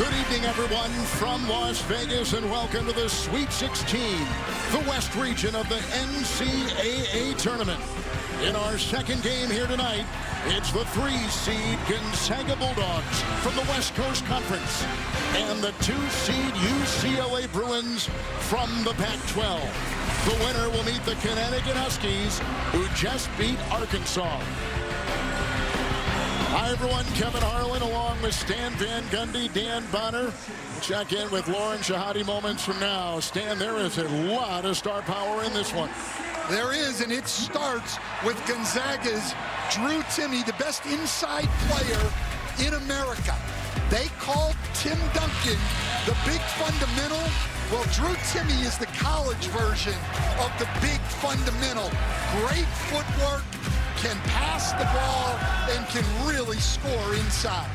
Good evening, everyone, from Las Vegas, and welcome to the Sweet 16, the West region of the NCAAM tournament. In our second game here tonight, it's the 3-seed Gonzaga Bulldogs from the West Coast Conference and the 2-seed UCLA Bruins from the Pac-12. The winner will meet the Connecticut Huskies, who just beat Arkansas. Hi, everyone. Kevin Harlan along with Stan Van Gundy, Dan Bonner. Check in with Lauren Shahadi moments from now. Stan, there is a lot of star power in this one. There is, and it starts with Gonzaga's Drew Timme, the best inside player in America. They called Tim Duncan the big fundamental. Well, Drew Timme is the college version of the big fundamental. Great footwork, can pass the ball, and can really score inside.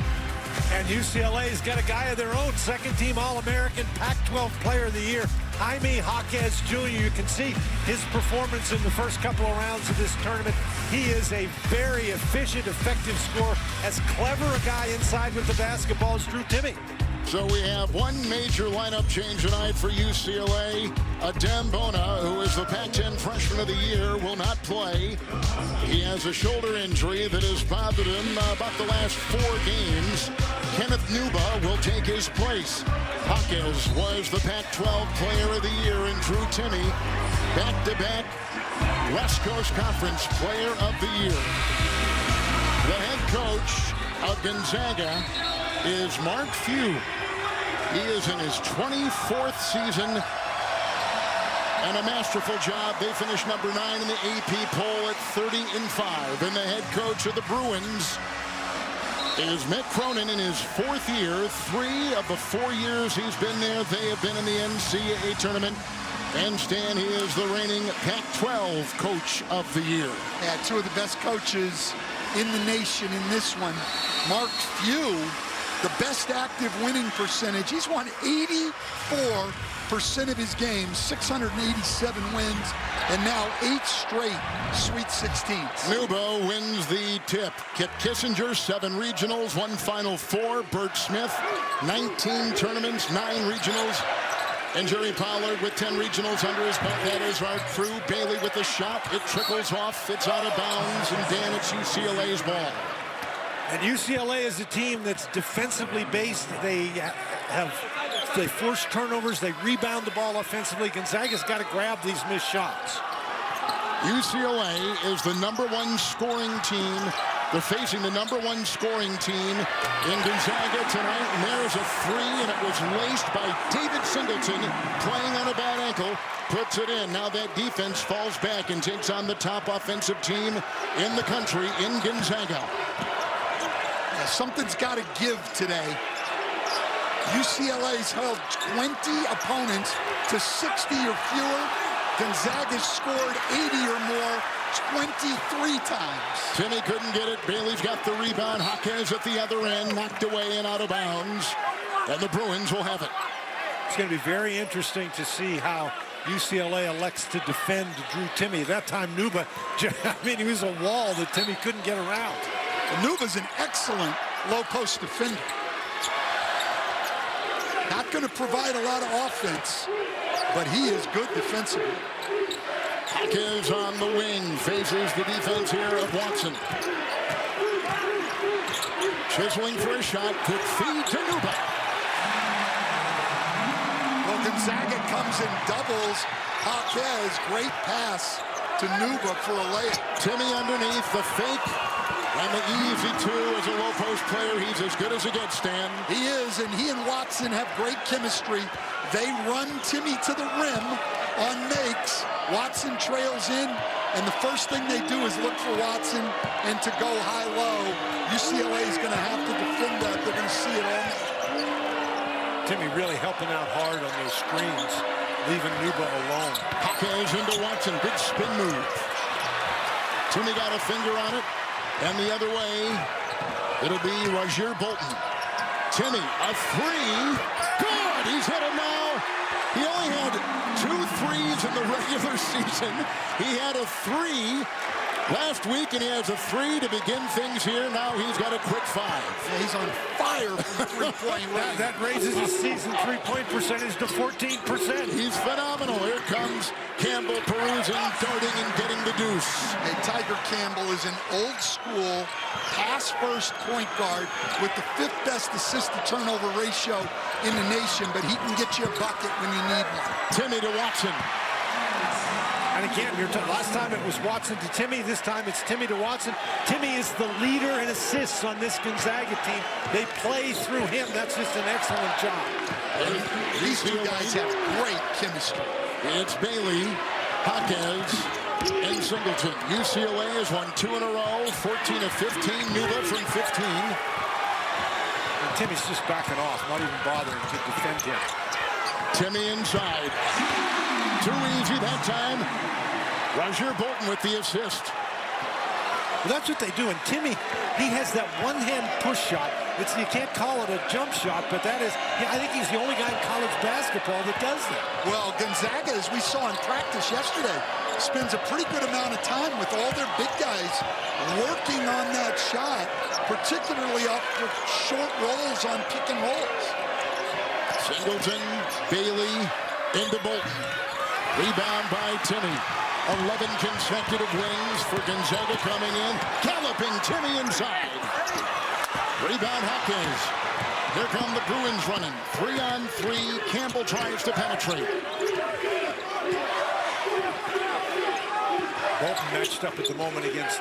And UCLA's got a guy of their own, second-team All-American, Pac-12 Player of the Year, Jaime Jaquez Jr. You can see his performance in the first couple of rounds of this tournament. He is a very efficient, effective scorer. As clever a guy inside with the basketball as Drew Timme. So we have one major lineup change tonight for UCLA. Adem Bona, who is the Pac-10 Freshman of the Year, will not play. He has a shoulder injury that has bothered him about the last 4 games. Kenneth Nuba will take his place. Jaquez was the Pac-12 Player of the Year, and Drew Timme, back-to-back West Coast Conference Player of the Year. The head coach of Gonzaga is Mark Few. He is in his 24th season and a masterful job. They finished number 9 in the AP poll at 30-5. And the head coach of the Bruins is Mick Cronin in his 4th year. 3 of the 4 years he's been there, they have been in the NCAA tournament. And Stan, he is the reigning Pac-12 Coach of the Year. Yeah, 2 of the best coaches in the nation in this one. Mark Few, the best active winning percentage. He's won 84% of his games, 687 wins, and now 8 straight Sweet 16s. Nubo wins the tip. Kit Kissinger, 7 regionals, 1 Final Four. Bert Smith, 19 tournaments, 9 regionals. And Jerry Pollard with 10 regionals under his belt. That is our crew. Bailey with the shot. It trickles off. It's out of bounds. And Dan, it's UCLA's ball. And UCLA is a team that's defensively based. They force turnovers. They rebound the ball offensively. Gonzaga's got to grab these missed shots. UCLA is the #1 scoring team. They're facing the #1 scoring team in Gonzaga tonight. And there's a 3, and it was laced by David Singleton, playing on a bad ankle. Puts it in. Now that defense falls back and takes on the top offensive team in the country in Gonzaga. Something's got to give today. UCLA's held 20 opponents to 60 or fewer. Gonzaga's scored 80 or more 23 times. Timme couldn't get it. Bailey's got the rebound. Jaquez at the other end, knocked away and out of bounds. And the Bruins will have it. It's going to be very interesting to see how UCLA elects to defend Drew Timme. At that time, Nuba, he was a wall that Timme couldn't get around. Nuba's an excellent low-post defender. Not going to provide a lot of offense, but he is good defensively. Jaquez on the wing, faces the defense here of Watson. Chiseling for a shot, could feed to Nuba. Well, Gonzaga comes in doubles. Jaquez, great pass to Nuba for a layup. Timme underneath, the fake. And the easy 2 as a low-post player. He's as good as it gets, Stan. He is, and he and Watson have great chemistry. They run Timme to the rim on makes. Watson trails in, and the first thing they do is look for Watson and to go high-low. UCLA is going to have to defend that. They're going to see it all night. Timme really helping out hard on those screens, leaving Nuba alone. Jaquez into Watson, big spin move. Timme got a finger on it. And the other way, it'll be Roger Bolton. Timme, a 3. Good! He's hit it now. He only had 2 threes in the regular season. He had a 3 last week, and he has a 3 to begin things here. Now he's got a quick 5. Yeah, he's on fire from three-point range. That raises his season three-point percentage to 14%. He's phenomenal. Here comes Campbell perusing, darting, and getting the deuce. Hey, Tiger Campbell is an old-school pass-first point guard with the 5th best assist-to-turnover ratio in the nation, but he can get you a bucket when you need one. Timmy to Watson. And again, last time it was Watson to Timmy. This time it's Timmy to Watson. Timmy is the leader in assists on this Gonzaga team. They play through him. That's just an excellent job. And These two guys have great chemistry. It's Bailey, Jaquez, and Singleton. UCLA has won 2 in a row, 14 of 15. Nuba from 15. And Timmy's just backing off, not even bothering to defend him. Timmy inside. Too easy that time. Roger Bolton with the assist. Well, that's what they do. And Timmy, he has that one-hand push shot. You can't call it a jump shot, but that is, I think he's the only guy in college basketball that does that. Well, Gonzaga, as we saw in practice yesterday, spends a pretty good amount of time with all their big guys working on that shot, particularly up with short rolls on pick and rolls. Singleton, Bailey, into Bolton. Rebound by Timmy. 11 consecutive wins for Gonzaga coming in. Galloping Timmy inside. Rebound Hopkins. Here come the Bruins running. 3-on-3. Campbell tries to penetrate. Bolton matched up at the moment against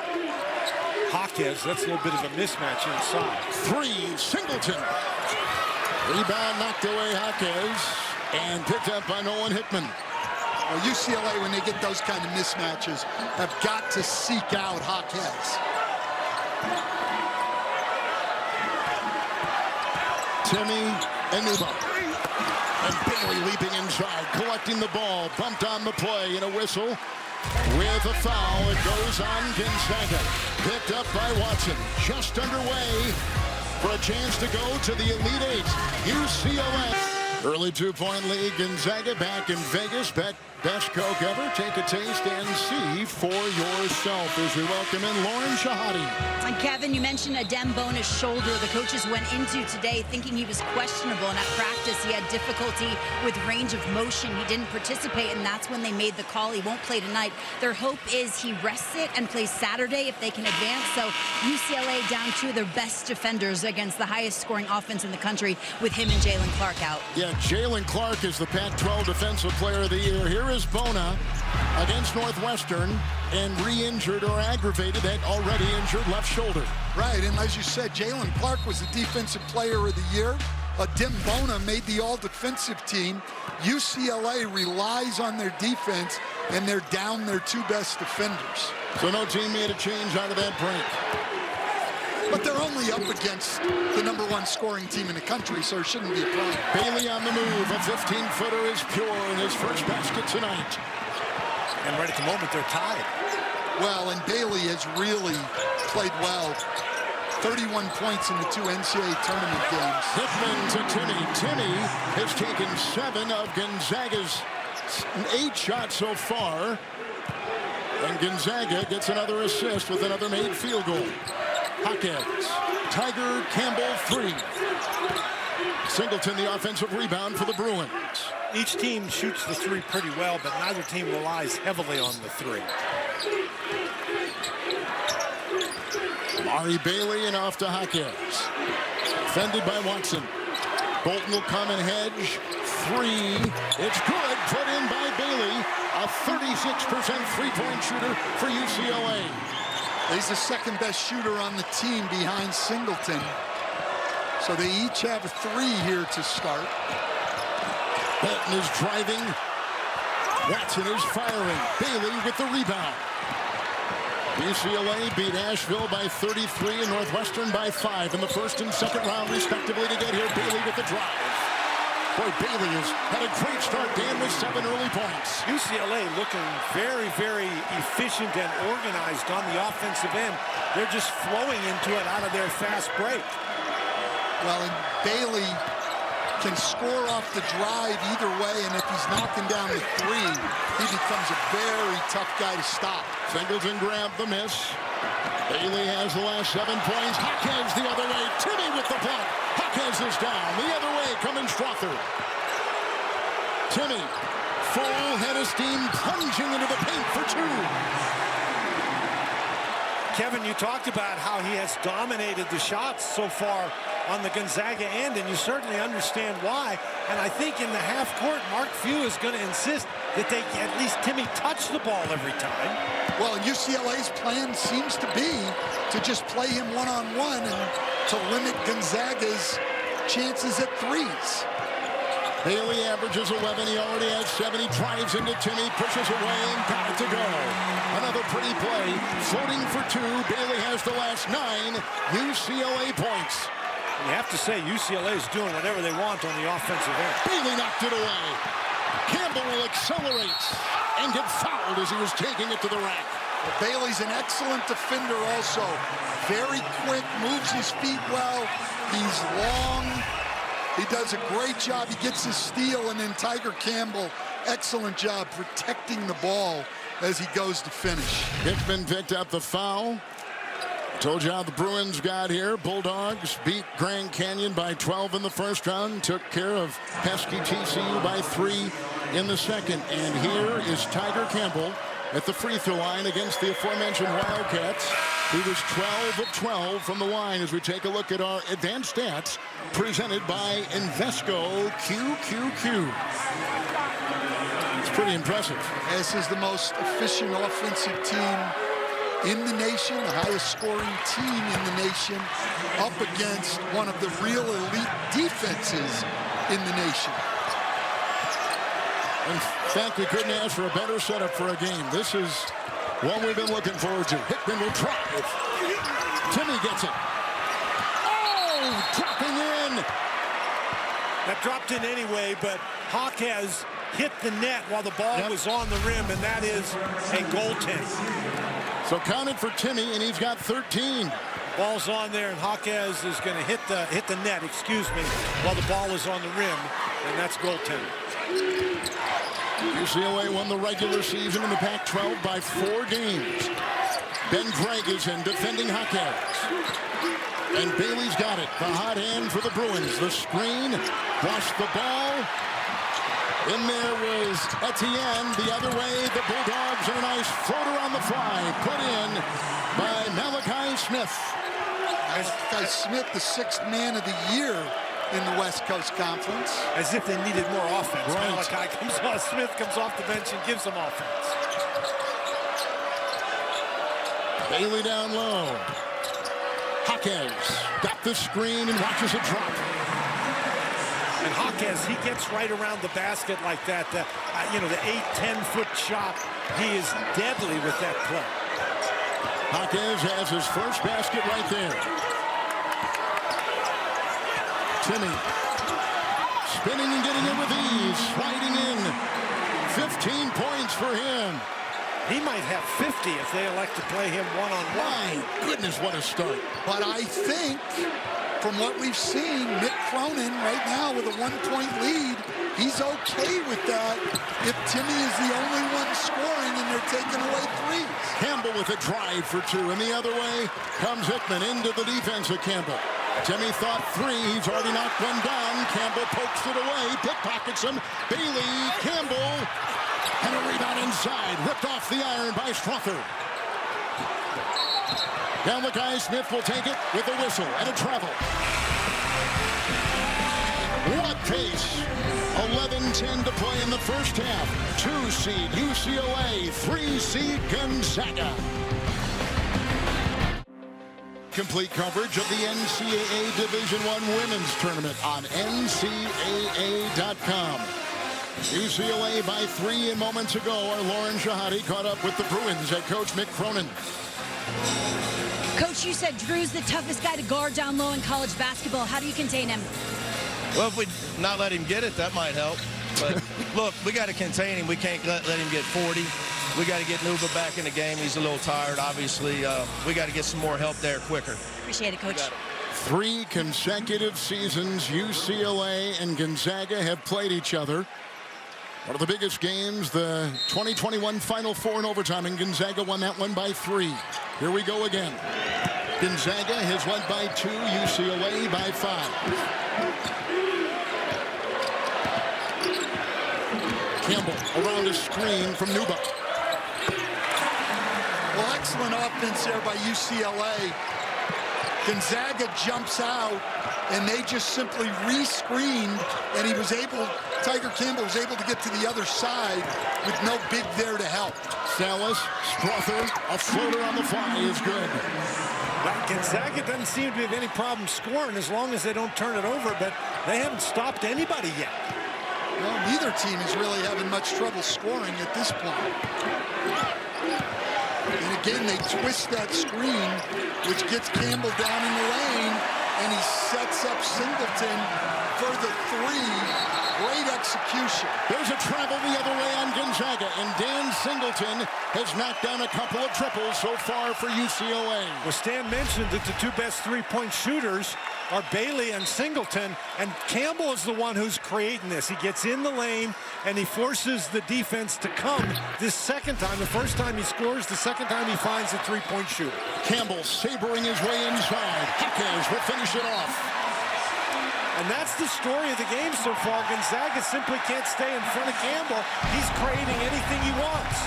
Jaquez. That's a little bit of a mismatch inside. 3, Singleton. Rebound knocked away Jaquez and picked up by Nolan Hickman. Well, UCLA, when they get those kind of mismatches, have got to seek out Jaquez. Timmy and Nuba. And Bailey leaping inside, collecting the ball, bumped on the play, and a whistle. With a foul, it goes on Gonzaga. Picked up by Watson. Just underway for a chance to go to the Elite Eight. UCLA. Early 2-point lead. Gonzaga back in Vegas. Best Coke ever. Take a taste and see for yourself as we welcome in Lauren Shahadi. And Kevin, you mentioned Adem Bona's shoulder. The coaches went into today thinking he was questionable, and at practice he had difficulty with range of motion. He didn't participate, and that's when they made the call. He won't play tonight. Their hope is he rests it and plays Saturday if they can advance. So UCLA down 2 of their best defenders against the highest scoring offense in the country with him and Jalen Clark out. Yeah, Jalen Clark is the Pac-12 Defensive Player of the Year. Here is Bona against Northwestern and re-injured or aggravated that already injured left shoulder. Right, and as you said, Jalen Clark was the Defensive Player of the Year. Adem Bona made the all-defensive team. UCLA relies on their defense, and they're down their 2 best defenders. So no team made a change out of that break. But they're only up against the #1 scoring team in the country, so it shouldn't be a problem. Bailey on the move. A 15-footer is pure in his first basket tonight. And right at the moment, they're tied. Well, and Bailey has really played well. 31 points in the 2 NCAA tournament games. Hickman to Timmy. Timmy has taken 7 of Gonzaga's 8 shots so far. And Gonzaga gets another assist with another made field goal. Jaquez. Tiger Campbell 3. Singleton the offensive rebound for the Bruins. Each team shoots the 3 pretty well, but neither team relies heavily on the 3. Mari Bailey and off to Jaquez. Defended by Watson. Bolton will come and hedge. 3. It's good. Put in by Bailey. A 36% three-point shooter for UCLA. He's the 2nd best shooter on the team behind Singleton. So they each have a 3 here to start. Bolton is driving. Watson is firing. Bailey with the rebound. UCLA beat Asheville by 33 and Northwestern by 5 in the first and second round, respectively, to get here. Bailey with the drive. Boy, Bailey has had a great start, Dan, with 7 early points. UCLA looking very, very efficient and organized on the offensive end. They're just flowing into it out of their fast break. Well, and Bailey can score off the drive either way, and if he's knocking down the three, he becomes a very tough guy to stop. Singleton grabbed the miss. Bailey has the last 7 points. Jaquez the other way. Timmy with the block. Jaquez is down. The other way coming Strother. Timmy, full head of steam, plunging into the paint for 2. Kevin, you talked about how he has dominated the shots so far on the Gonzaga end, and you certainly understand why. And I think in the half court, Mark Few is going to insist that they at least Timmy touch the ball every time. Well, UCLA's plan seems to be to just play him one-on-one and to limit Gonzaga's chances at threes. Bailey averages 11. He already has 7. He drives into Timmy, pushes away, and got it to go. Another pretty play. Floating for 2. Bailey has the last 9 UCLA points. You have to say UCLA is doing whatever they want on the offensive end. Bailey knocked it away. Campbell accelerates and gets fouled as he was taking it to the rack. Well, Bailey's an excellent defender also. Very quick, moves his feet well. He's long. He does a great job. He gets his steal, and then Tiger Campbell, excellent job protecting the ball as he goes to finish. Hickman picked up the foul. Told you how the Bruins got here. Bulldogs beat Grand Canyon by 12 in the first round. Took care of pesky TCU by 3 in the second. And here is Tiger Campbell at the free throw line against the aforementioned Wildcats. He was 12 of 12 from the line as we take a look at our advanced stats presented by Invesco QQQ. It's pretty impressive. This is the most efficient offensive team in the nation, the highest scoring team in the nation, up against one of the real elite defenses in the nation. In fact, we couldn't ask for a better setup for a game. This is one we've been looking forward to. Hickman will drive. Timmy gets it. Oh, dropping in. That dropped in anyway, but Jaquez hit the net while the ball was on the rim, and that is a goaltend. So counted for Timmy, and he's got 13. Ball's on there, and Jaquez is going to hit the net, while the ball is on the rim, and that's goaltending. UCLA won the regular season in the Pac-12 by 4 games. Ben Gregg is in defending Jaquez. And Bailey's got it. The hot hand for the Bruins. The screen, washed the ball. In there was Etienne. The other way, the Bulldogs, and a nice floater on the fly. Put in by Malachi Smith. Malachi Smith, the 6th man of the year in the West Coast Conference. As if they needed more offense. Right. Malachi comes off, Smith comes off the bench and gives them offense. Bailey down low. Jaquez got the screen and watches it drop. And Jaquez, he gets right around the basket like that. The 8-10-foot shot. He is deadly with that play. Jaquez has his first basket right there. Timmy spinning and getting it with ease, sliding in. 15 points for him. He might have 50 if they elect to play him one-on-one. My goodness, what a start. But I think, from what we've seen, Mick Cronin right now with a 1-point lead, he's okay with that if Timmy is the only one scoring and they're taking away threes. Campbell with a drive for 2, and the other way comes Hickman into the defense of Campbell. Timmy thought 3. He's already knocked one down. Campbell pokes it away, pickpockets him. Bailey, Campbell, and a rebound inside. Ripped off the iron by Strother. Malachi Smith will take it with a whistle and a travel. What pace! 11-10 to play in the first half. 2-seed UCLA, 3-seed Gonzaga. Complete coverage of the NCAA Division I Women's Tournament on NCAA.com. UCLA by 3, and moments ago, our Lauren Shahadi caught up with the Bruins at Coach Mick Cronin. Coach, you said Drew's the toughest guy to guard down low in college basketball. How do you contain him? Well, if we not let him get it, that might help. But look, we got to contain him. We can't let him get 40. We got to get Nuba back in the game. He's a little tired, obviously. We got to get some more help there quicker. Appreciate it, Coach. 3 consecutive seasons UCLA and Gonzaga have played each other. One of the biggest games, the 2021 Final Four in overtime, and Gonzaga won that one by 3. Here we go again. Gonzaga has led by 2, UCLA by 5. Campbell around a screen from Nuba. Well, excellent offense there by UCLA. Gonzaga jumps out, and they just simply re-screened, and Tiger Campbell was able to get to the other side with no big there to help. Salas, Strother, a floater on the fly is good. Well, Gonzaga doesn't seem to have any problem scoring as long as they don't turn it over, but they haven't stopped anybody yet. Well, neither team is really having much trouble scoring at this point. And again, they twist that screen, which gets Campbell down in the lane, and he sets up Singleton for the 3. Great execution. There's a travel the other way on Gonzaga, and Dan Singleton has knocked down a couple of triples so far for UCLA. Well, Stan mentioned that the 2 best three-point shooters are Bailey and Singleton, and Campbell is the one who's creating this. He gets in the lane, and he forces the defense to come this second time. The first time he scores, the second time he finds a three-point shooter. Campbell sabering his way inside. Hawkins will finish it off. And that's the story of the game so far. Gonzaga simply can't stay in front of Campbell. He's creating anything he wants.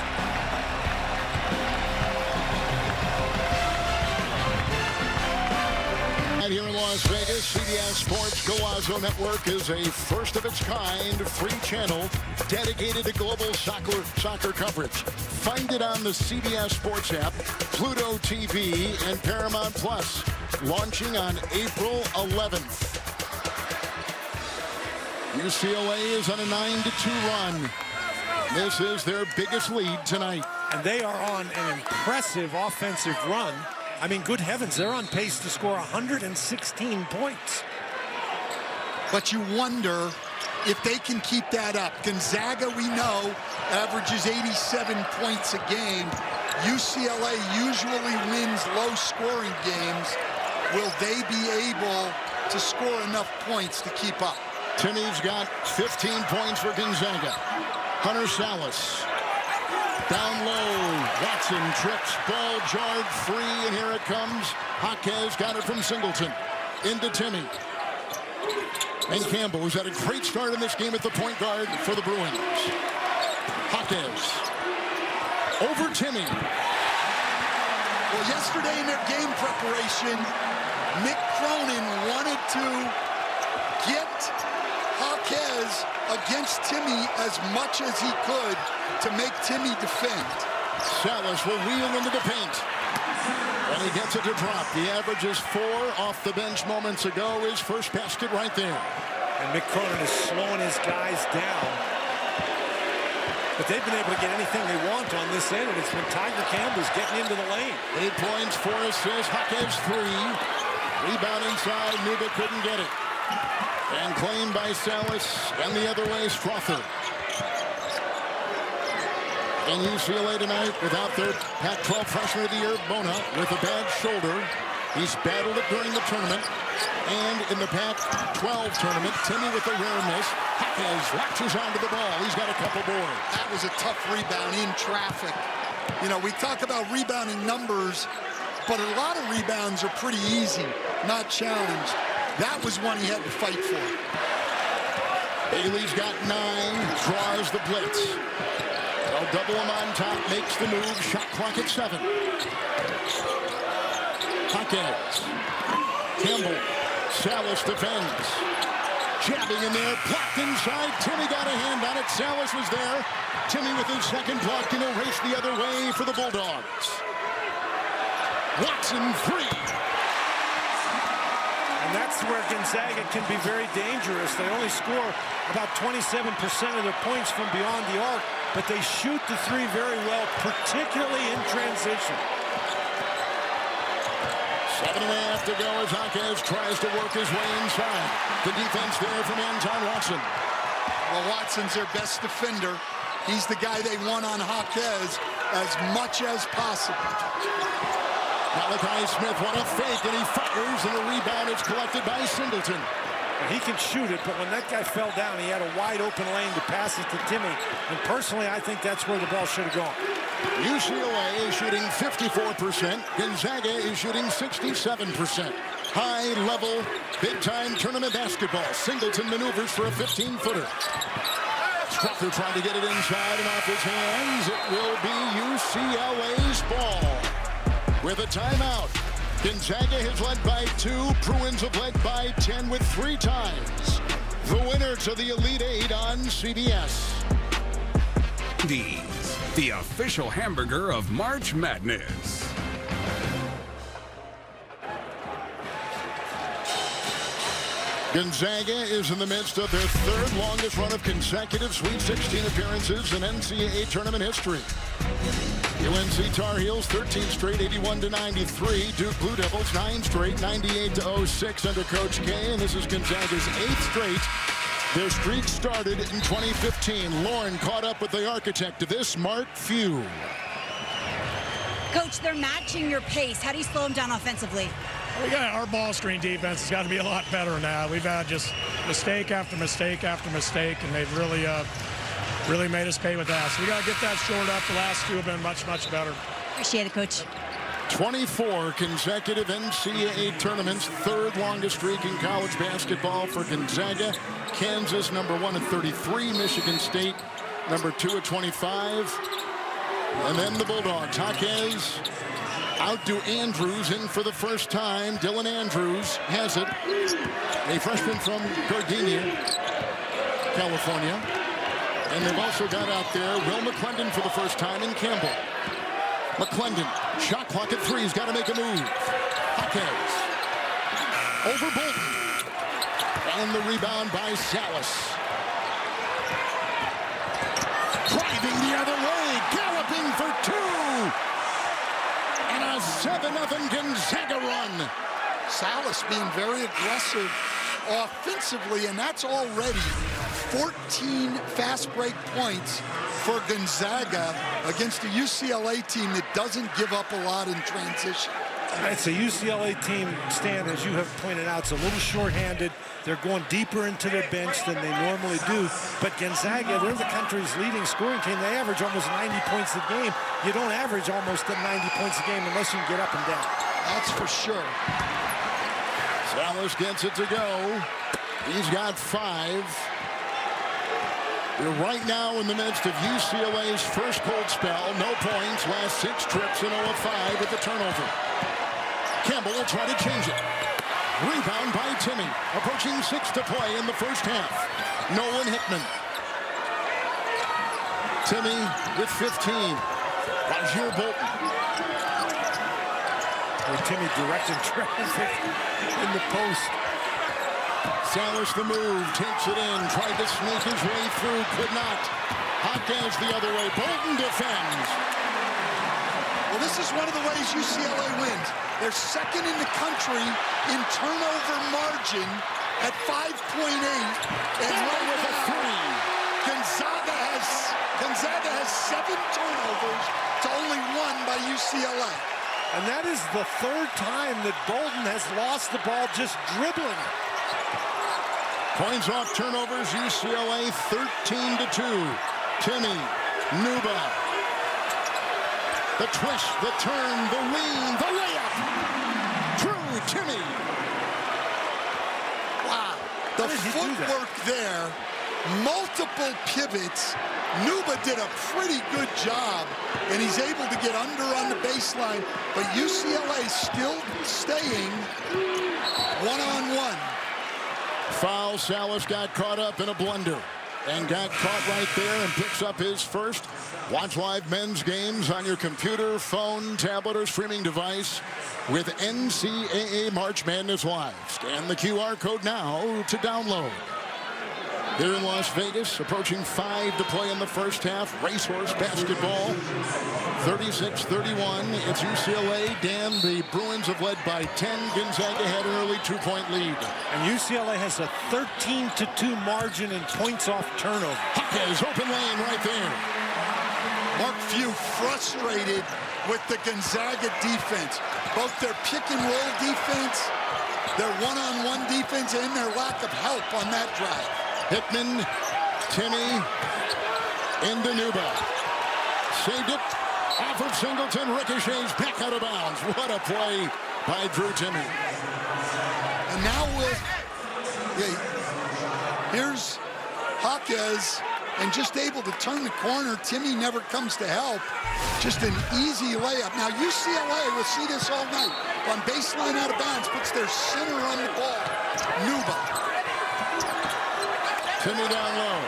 Right here in Las Vegas, CBS Sports Golazo Network is a first-of-its-kind free channel dedicated to global soccer coverage. Find it on the CBS Sports app, Pluto TV, and Paramount Plus. Launching on April 11th. UCLA is on a 9-2 run. This is their biggest lead tonight. And they are on an impressive offensive run. I mean, good heavens, they're on pace to score 116 points. But you wonder if they can keep that up. Gonzaga, we know, averages 87 points a game. UCLA usually wins low-scoring games. Will they be able to score enough points to keep up? Timmy's got 15 points for Gonzaga. Hunter Salas. Down low. Watson trips. Ball jarred free, and here it comes. Hawkins got it from Singleton. Into Timmy. And Campbell, who's had a great start in this game at the point guard for the Bruins. Hawkins. Over Timmy. Well, yesterday in their game preparation, Mick Cronin wanted to get Hawkins against Timmy as much as he could to make Timmy defend. Salas will wheel into the paint. And he gets it to drop. The average is 4 off the bench moments ago. His first basket right there. And Mick Cronin is slowing his guys down. But they've been able to get anything they want on this end, and it's when Tiger Campbell's getting into the lane. 8 points, 4 assists. Hawkins 3. Rebound inside. Nuba couldn't get it. And claimed by Salas, and the other way, Strother. And UCLA tonight without their Pac-12 Freshman of the Year, Bona, with a bad shoulder. He's battled it during the tournament. And in the Pac-12 tournament, Timmy with a rare miss. Hawkins latches onto the ball. He's got a couple boards. That was a tough rebound in traffic. You know, we talk about rebounding numbers, but a lot of rebounds are pretty easy, not challenged. That was one he had to fight for. Bailey's got 9, draws the blitz. They'll double him on top, makes the move, shot clock at 7. Hawkins. Campbell. Salas defends. Jabbing in there, blocked inside. Timmy got a hand on it. Salas was there. Timmy with his second block and he'll race the other way for the Bulldogs. Watson 3. And that's where Gonzaga can be very dangerous. They only score about 27% of their points from beyond the arc, but they shoot the 3 very well, particularly in transition. 7.5 to go as Hawkins tries to work his way inside. The defense there from Anton Watson. Well, Watson's their best defender. He's the guy they want on Hawkins as much as possible. Malachi Smith, what a fake, and he fires, and the rebound is collected by Singleton. He can shoot it, but when that guy fell down, he had a wide open lane to pass it to Timmy. And personally, I think that's where the ball should have gone. UCLA is shooting 54%. Gonzaga is shooting 67%. High-level, big-time tournament basketball. Singleton maneuvers for a 15-footer. Strucker trying to get it inside and off his hands. It will be UCLA's ball with a timeout. Gonzaga has led by 2. Bruins have led by 10 with 3 times. The winner to the Elite 8 on CBS. The official hamburger of March Madness. Gonzaga is in the midst of their 3rd longest run of consecutive Sweet 16 appearances in NCAA tournament history. UNC Tar Heels 13 straight, 81-93. Duke Blue Devils 9 straight, 98-06 under Coach K. And this is Gonzaga's 8th straight. Their streak started in 2015. Lauren caught up with the architect of this, Mark Few. Coach, they're matching your pace. How do you slow them down offensively? We got our ball screen defense has got to be a lot better than that. We've had just mistake after mistake after mistake, and they've really made us pay with that. So we got to get that shored up. The last 2 have been much better. Appreciate it, Coach. 24 consecutive NCAA tournaments, 3rd longest streak in college basketball for Gonzaga. Kansas number 1 at 33, Michigan State number 2 at 25. And then the Bulldogs. Jaquez outdo Andrews in for the first time. Dylan Andrews has it. A freshman from Gardenia, California. And they've also got out there Will McClendon for the first time in Campbell. McClendon, shot clock at 3. He's got to make a move. Jaquez over Bolton. And the rebound by Salas. Driving the other way, galloping for 2. And a 7-0 Gonzaga run. Salas being very aggressive offensively, and that's already 14 fast break points for Gonzaga against a UCLA team that doesn't give up a lot in transition. It's a UCLA team, Stan, as you have pointed out, it's a little short-handed. They're going deeper into their bench than they normally do. But Gonzaga, they're the country's leading scoring team. They average almost 90 points a game. You don't average almost 90 points a game unless you can get up and down. That's for sure. Salas gets it to go. He's got 5. We're right now in the midst of UCLA's first cold spell. No points, last 6 trips in 0 of 5 with the turnover. Campbell will try to change it. Rebound by Timmy. Approaching 6 to play in the first half. Nolan Hickman. Timmy with 15. Roger Bolton. Timmy directing traffic in the post. Salas the move, takes it in, tried to sneak his way through, could not. Jaquez the other way, Bolton defends. Well, this is one of the ways UCLA wins. They're second in the country in turnover margin at 5.8. And right with a 3. Gonzaga has 7 turnovers to only 1 by UCLA. And that is the 3rd time that Bolton has lost the ball just dribbling it. Points off turnovers, UCLA 13-2. Timmy, Nuba. The twist, the turn, the lean, the layup. True, Timmy. Wow. The footwork there, multiple pivots. Nuba did a pretty good job, and he's able to get under on the baseline, but UCLA still staying one-on-one. Foul, Salas got caught up in a blunder and got caught right there and picks up his first. Watch live men's games on your computer, phone, tablet, or streaming device with NCAA March Madness Live. Scan the QR code now to download. Here in Las Vegas, approaching 5 to play in the first half. Racehorse basketball, 36-31. It's UCLA. Dan, the Bruins have led by 10. Gonzaga had an early 2-point lead. And UCLA has a 13-2 margin in points off turnover. Jaquez, open lane right there. Mark Few frustrated with the Gonzaga defense. Both their pick-and-roll defense, their one-on-one defense, and their lack of help on that drive. Hickman, Timmy, into Nuba. Saved it. Off of Singleton. Ricochets back out of bounds. What a play by Drew Timmy. And now here's Jaquez, and just able to turn the corner. Timmy never comes to help. Just an easy layup. Now UCLA, we'll see this all night, on baseline out of bounds, puts their center on the ball. Nuba. Timmy down low.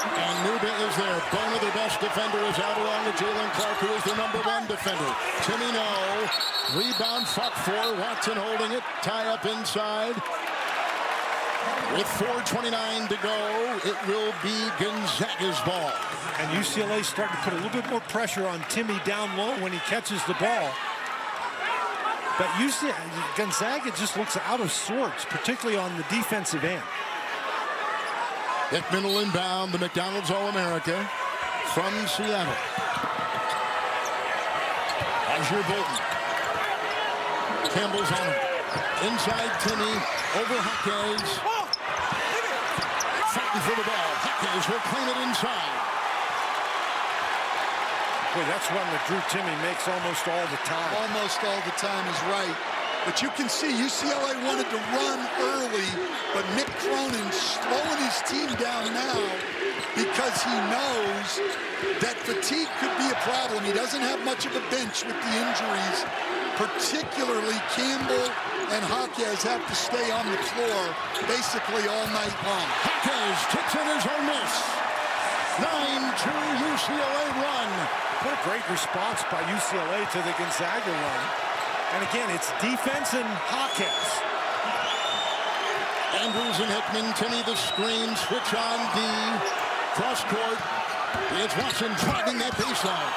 And Nuba is there. Bona, their best defender, is out along with Jalen Clark, who is the #1 defender. Timmy, no. Rebound, fought for. Watson holding it. Tie up inside. With 4:29 to go, it will be Gonzaga's ball. And UCLA starting to put a little bit more pressure on Timmy down low when he catches the ball. But Gonzaga just looks out of sorts, particularly on the defensive end. Hickman will inbound, the McDonald's All-America from Seattle. Azure Bolton. Campbell's on him. Inside Timmy, over Jaquez. Fighting for the ball. Jaquez will claim it inside. Boy, that's one that Drew Timmy makes almost all the time. Almost all the time is right. But you can see UCLA wanted to run early, but Mick Cronin slowing his team down now because he knows that fatigue could be a problem. He doesn't have much of a bench with the injuries. Particularly Campbell and Jaquez have to stay on the floor basically all night long. Jaquez kicks in his own miss. 9-2 UCLA run. What a great response by UCLA to the Gonzaga run. And again, it's defense and Jaquez. Andrews and Hickman, Timmy the screen, switch on D. Cross court. It's Watson driving that baseline.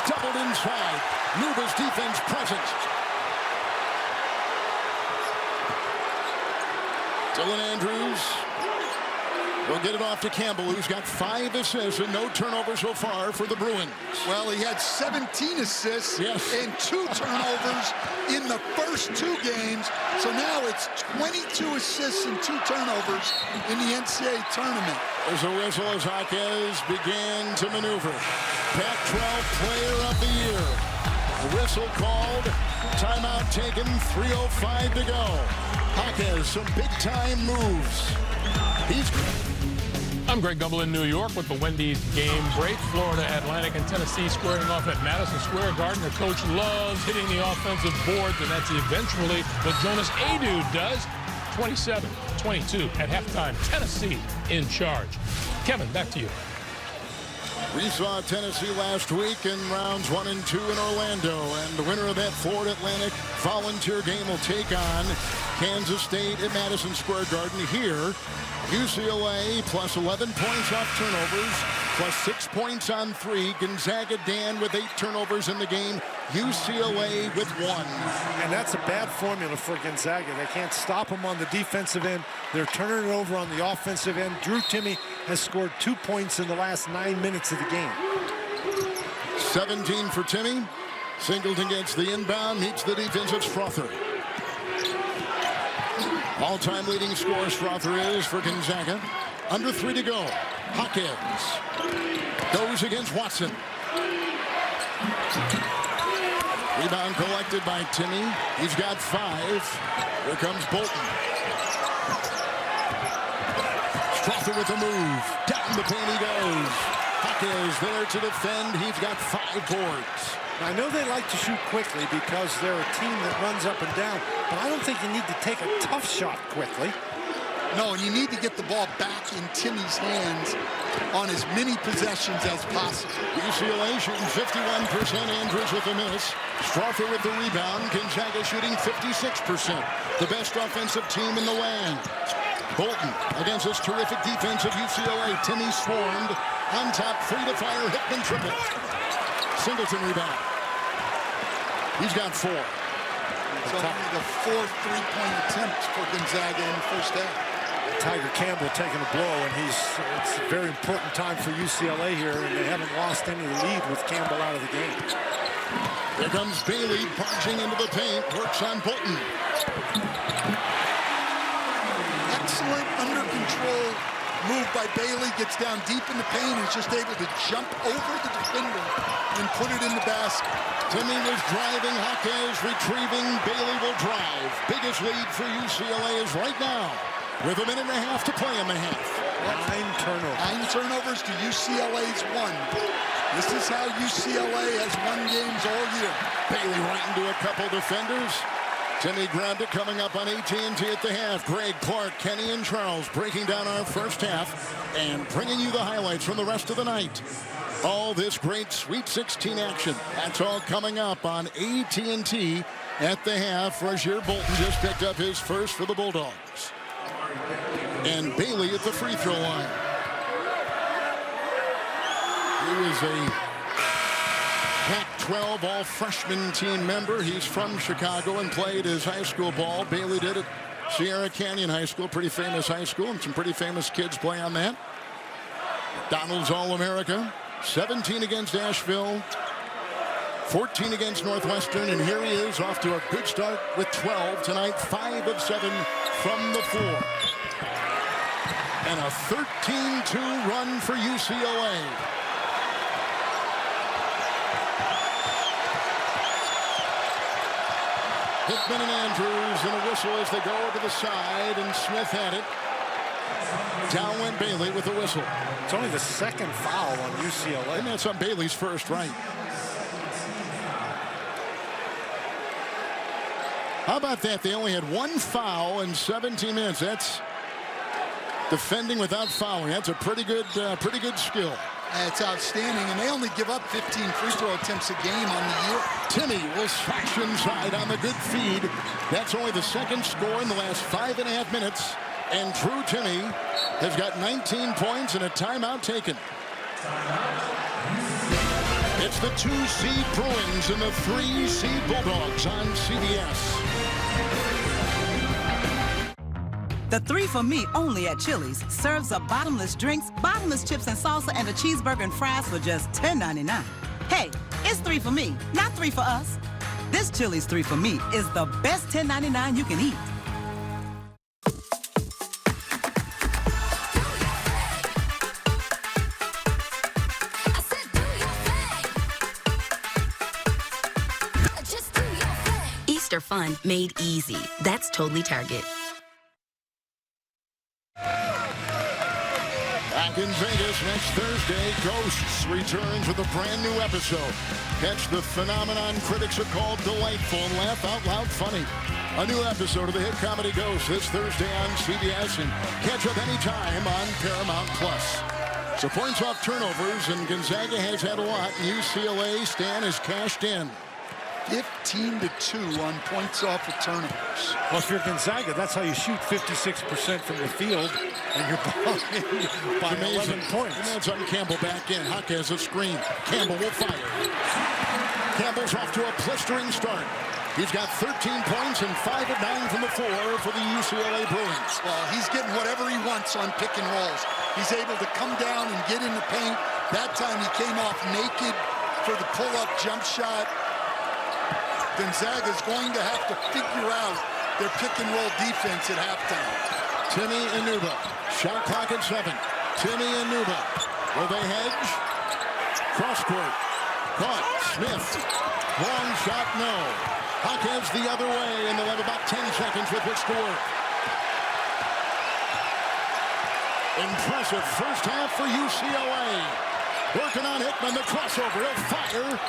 Doubled inside. Nuba's defense presence. Dylan Andrews will get it off to Campbell, who's got 5 assists and no turnovers so far for the Bruins. Well, he had 17 assists and 2 turnovers in the first 2 games. So now it's 22 assists and 2 turnovers in the NCAA tournament. There's a whistle as Jaquez began to maneuver. Pac-12 Player of the Year. A whistle called. Timeout taken. 3:05 to go. Jaquez, some big-time moves. I'm Greg Gumbel in New York with the Wendy's game break. Florida Atlantic and Tennessee squaring off at Madison Square Garden. The coach loves hitting the offensive boards, and that's eventually what Jonas Adu does. 27-22 at halftime. Tennessee in charge. Kevin, back to you. We saw Tennessee last week in rounds 1 and 2 in Orlando, and the winner of that Florida Atlantic Volunteer game will take on Kansas State at Madison Square Garden. Here, UCLA plus 11 points off turnovers, plus 6 points on 3. Gonzaga, Dan, with 8 turnovers in the game. UCLA with 1. And that's a bad formula for Gonzaga. They can't stop them on the defensive end. They're turning it over on the offensive end. Drew Timmy has scored 2 points in the last 9 minutes of the game. 17 for Timmy. Singleton gets the inbound, meets the defense of Strother. All-time leading scorer Strother is for Gonzaga. Under 3 to go. Jaquez goes against Watson. Rebound collected by Timmy. He's got 5. Here comes Bolton. Strother with the move. Down the paint he goes. Jaquez there to defend. He's got 5 boards. I know they like to shoot quickly because they're a team that runs up and down, but I don't think you need to take a tough shot quickly. No, and you need to get the ball back in Timmy's hands on as many possessions as possible. UCLA shooting 51%. Andrews with a miss. Strother with the rebound. Gonzaga shooting 56%. The best offensive team in the land. Bolton against this terrific defense of UCLA. Timmy swarmed. On top, free to fire. Hickman triple. Singleton rebound. He's got 4. It's only the 4th 3-point attempt for Gonzaga in the first half. Tiger Campbell taking a blow, and it's a very important time for UCLA here, and they haven't lost any lead with Campbell out of the game. Here comes Bailey punching into the paint, works on Bolton. Excellent under control move by Bailey, gets down deep in the paint, and is just able to jump over the defender and put it in the basket. Timmy was driving, Jaquez retrieving, Bailey will drive. Biggest lead for UCLA is right now, with a minute and a half to play in the half. 9 turnovers. 9 turnovers to UCLA's 1. This is how UCLA has won games all year. Bailey right into a couple defenders. Timmy grabbed it coming up on AT&T at the half. Greg, Clark, Kenny, and Charles breaking down our first half and bringing you the highlights from the rest of the night. All this great Sweet 16 action. That's all coming up on AT&T at the half. Rozier Bolton just picked up his first for the Bulldogs. And Bailey at the free throw line. He was a Pac-12 all-freshman team member. He's from Chicago and played his high school ball. Bailey did at Sierra Canyon High School, pretty famous high school, and some pretty famous kids play on that. McDonald's All-America, 17 against Asheville, 14 against Northwestern, and here he is off to a good start with 12 tonight, 5 of 7 from the floor. And a 13-2 run for UCLA. Hickman and Andrews and a whistle as they go to the side, and Smith had it. Down went Bailey with a whistle. It's only the second foul on UCLA. And that's on Bailey's first, right? How about that? They only had 1 foul in 17 minutes. That's defending without fouling. That's a pretty good skill. It's outstanding, and they only give up 15 free throw attempts a game on the year. Timmy will smash inside on the good feed. That's only the second score in the last 5.5 minutes. And True Timmy has got 19 points and a timeout taken. It's the 2-seed Bruins and the 3-seed Bulldogs on CBS. The 3 for Me only at Chili's serves up bottomless drinks, bottomless chips and salsa, and a cheeseburger and fries for just $10.99. Hey, it's 3 for me, not 3 for us. This Chili's 3 for Me is the best $10.99 you can eat. Easter fun made easy. That's totally Target. Back in Vegas next Thursday, Ghosts returns with a brand new episode. Catch the phenomenon critics have called delightful and laugh out loud funny. A new episode of the hit comedy Ghosts this Thursday on CBS, and catch up anytime on Paramount Plus. So points off turnovers, and Gonzaga has had a lot, and UCLA Stan has cashed in. 15-2 on points off of turnovers. Well, if you're Gonzaga, that's how you shoot 56% from the field, and you're behind by 11 points. And that's on Campbell back in. Huck has a screen. Campbell will fire. Campbell's off to a blistering start. He's got 13 points and 5 of 9 from the floor for the UCLA Bruins. Well, he's getting whatever he wants on pick and rolls. He's able to come down and get in the paint. That time he came off naked for the pull-up jump shot. Gonzaga's going to have to figure out their pick-and-roll defense at halftime. Timmy and Nuba. Shot clock at 7. Timmy and Nuba. Will they hedge? Cross-court. Caught. Smith. Long shot, no. Hawkins the other way, and they'll have about 10 seconds with which to work. Impressive first half for UCLA. Working on Hickman, the crossover. He'll fire.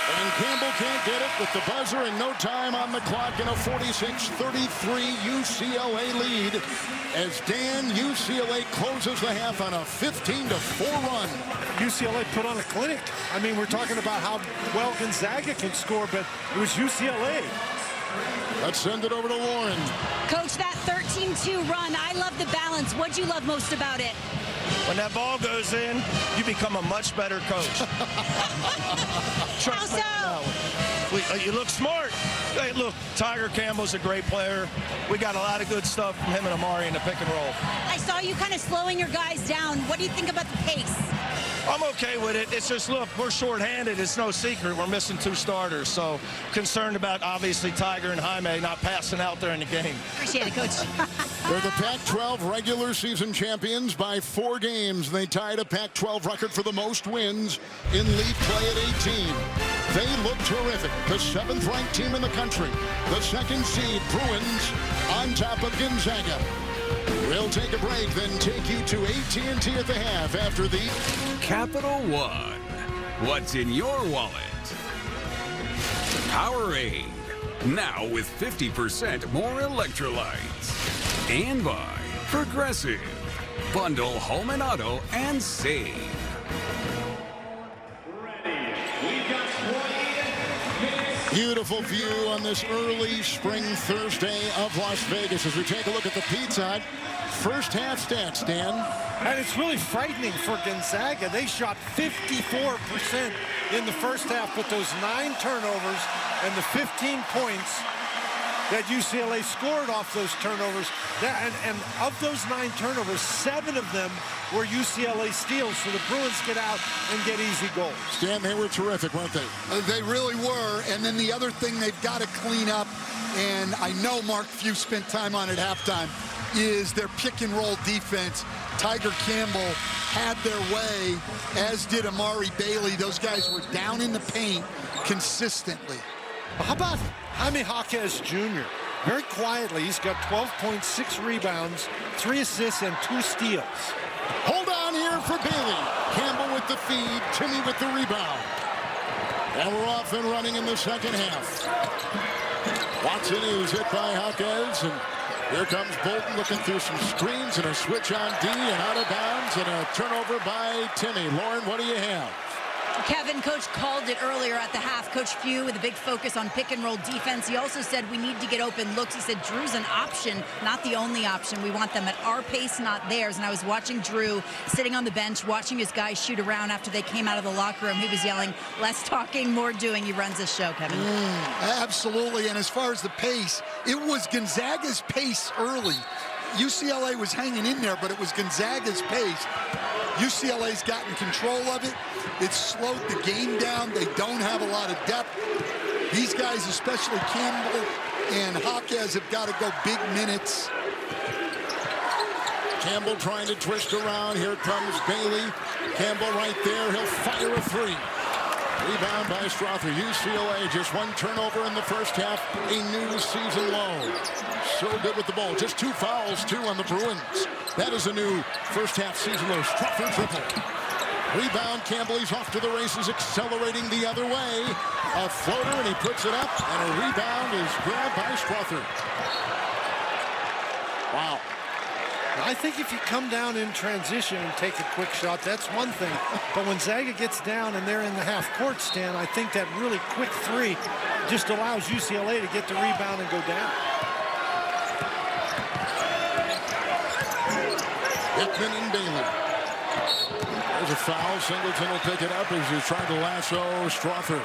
And Campbell can't get it with the buzzer and no time on the clock, in a 46-33 UCLA lead as UCLA closes the half on a 15-4 run. UCLA put on a clinic. I mean, we're talking about how well Gonzaga can score, but it was UCLA. Let's send it over to Lauren. Coach, that 13-2 run, I love the balance. What'd you love most about it? When that ball goes in, you become a much better coach. How so? You look smart. Hey, look, Tiger Campbell's a great player. We got a lot of good stuff from him and Amari in the pick and roll. I saw you kind of slowing your guys down. What do you think about the pace? I'm okay with it. It's just, look, we're shorthanded. It's no secret. We're missing 2 starters. So concerned about, obviously, Tiger and Jaime not passing out there in the game. Appreciate it, Coach. They're the Pac-12 regular season champions by 4 games. They tied a Pac-12 record for the most wins in league play at 18. They look terrific. The 7th-ranked team in the country. The 2nd seed Bruins on top of Gonzaga. We'll take a break, then take you to AT&T at the half after the Capital One. What's in your wallet? Powerade. Now with 50% more electrolytes. And by Progressive. Bundle home and auto and save. beautiful view on this early spring Thursday of Las Vegas as we take a look at the Pizza Hut first half stats, Dan. And it's really frightening for Gonzaga. They shot 54% in the first half with those 9 turnovers and the 15 points that UCLA scored off those turnovers. And of those 9 turnovers, 7 of them were UCLA steals. So the Bruins get out and get easy goals. Stan, they were terrific, weren't they? They really were. And then the other thing they've got to clean up, and I know Mark Few spent time on it at halftime, is their pick and roll defense. Tiger Campbell had their way, as did Amari Bailey. Those guys were down in the paint consistently. How about Jaime Jaquez Jr.? Very quietly, he's got 12.6 rebounds, 3 assists, and 2 steals. Hold on here for Bailey. Campbell with the feed, Timmy with the rebound. And we're off and running in the second half. Watson is hit by Jaquez, and here comes Bolton looking through some screens and a switch on D and out of bounds and a turnover by Timmy. Lauren, what do you have? Kevin, Coach called it earlier at the half. Coach Few with a big focus on pick and roll defense. He also said we need to get open looks. He said Drew's an option, not the only option. We want them at our pace, not theirs. And I was watching Drew sitting on the bench, watching his guys shoot around after they came out of the locker room. He was yelling, less talking, more doing. He runs this show, Kevin. Absolutely. And as far as the pace, it was Gonzaga's pace early. UCLA was hanging in there, but it was Gonzaga's pace. UCLA's gotten control of it. It's slowed the game down. They don't have a lot of depth. These guys, especially Campbell and Jaquez, have got to go big minutes. Campbell trying to twist around. Here comes Bailey. Campbell right there. He'll fire a 3. Rebound by Strother. UCLA just 1 turnover in the first half. A new season low. So good with the ball. Just 2 fouls, too, on the Bruins. That is a new first half season low. Strother triple. Rebound, Campbell, he's off to the races, accelerating the other way. A floater, and he puts it up, and a rebound is grabbed by Strother. Wow. I think if you come down in transition and take a quick shot, that's one thing. But when Zaga gets down and they're in the half-court stand, I think that really quick 3 just allows UCLA to get the rebound and go down. Hickman and Bailey. There's a foul. Singleton will pick it up as he's trying to lasso Strother.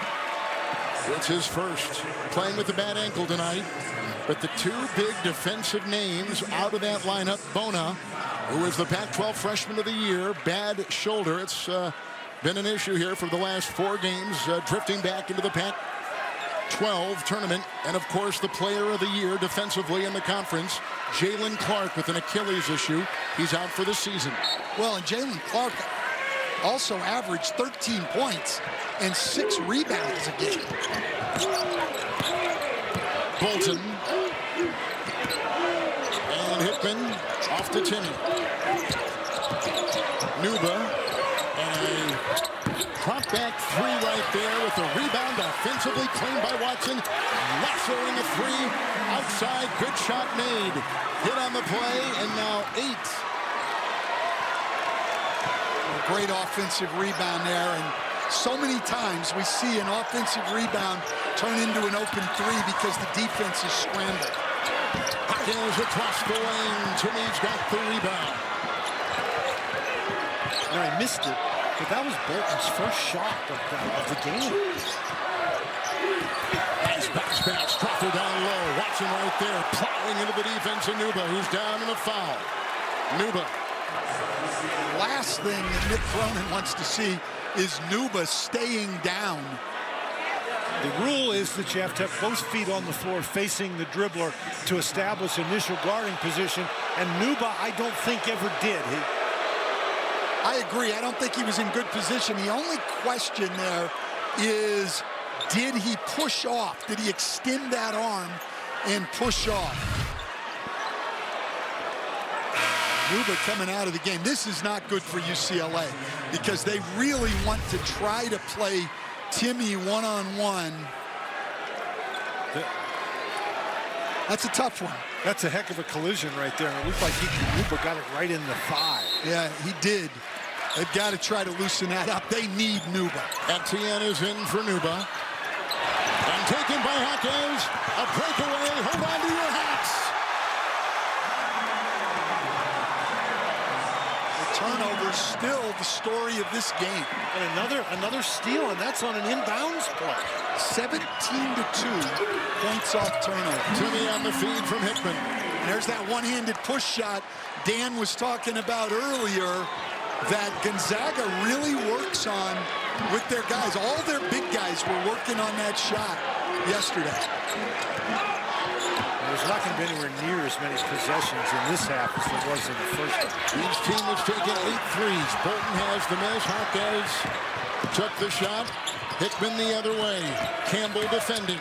It's his first. Playing with a bad ankle tonight. But the 2 big defensive names out of that lineup, Bona, who is the Pac-12 Freshman of the Year, bad shoulder. It's been an issue here for the last 4 games, drifting back into the Pac-12 tournament. And, of course, the Player of the Year defensively in the conference, Jalen Clark, with an Achilles issue. He's out for the season. Well, and Jalen Clark also averaged 13 points and 6 rebounds a game. Bolton. And Hickman off to Timmy. Nuba. And a drop back 3 right there with a rebound offensively claimed by Watson. Lassoing a 3 outside. Good shot made. Hit on the play, and now 8. A great offensive rebound there, and so many times we see an offensive rebound turn into an open 3 because the defense is scrambled. Hawkins across the lane. Timmy's got the rebound. Now, I missed it, but that was Bolton's first shot of the game. pass. Crawford down low. Watson right there. Plowing into the defense of Nuba, who's down in a foul. Nuba. Last thing that Mick Cronin wants to see is Nuba staying down. The rule is that you have to have both feet on the floor facing the dribbler to establish initial guarding position, and Nuba, I don't think, ever did. I agree. I don't think he was in good position. The only question there is, did he push off? Did he extend that arm and push off? Nuba coming out of the game. This is not good for UCLA because they really want to try to play Timmy one-on-one. That's a tough one. That's a heck of a collision right there. It looked like Nuba got it right in the thigh. Yeah, he did. They've got to try to loosen that up. They need Nuba. Etienne is in for Nuba. And taken by Hawkins. A breakaway. Hold on to your hats. The turnover still the story of this game. And another steal, and that's on an inbounds play. 17-2 points off turnover. Timmy on the feed from Hickman. And there's that one-handed push shot Dan was talking about earlier that Gonzaga really works on with their guys. All their big guys were working on that shot yesterday. There's not going to be anywhere near as many possessions in this half as there was in the first half. Each team has taken 8 threes. Bolton has the miss. Hawkins took the shot. Hickman the other way. Campbell defending.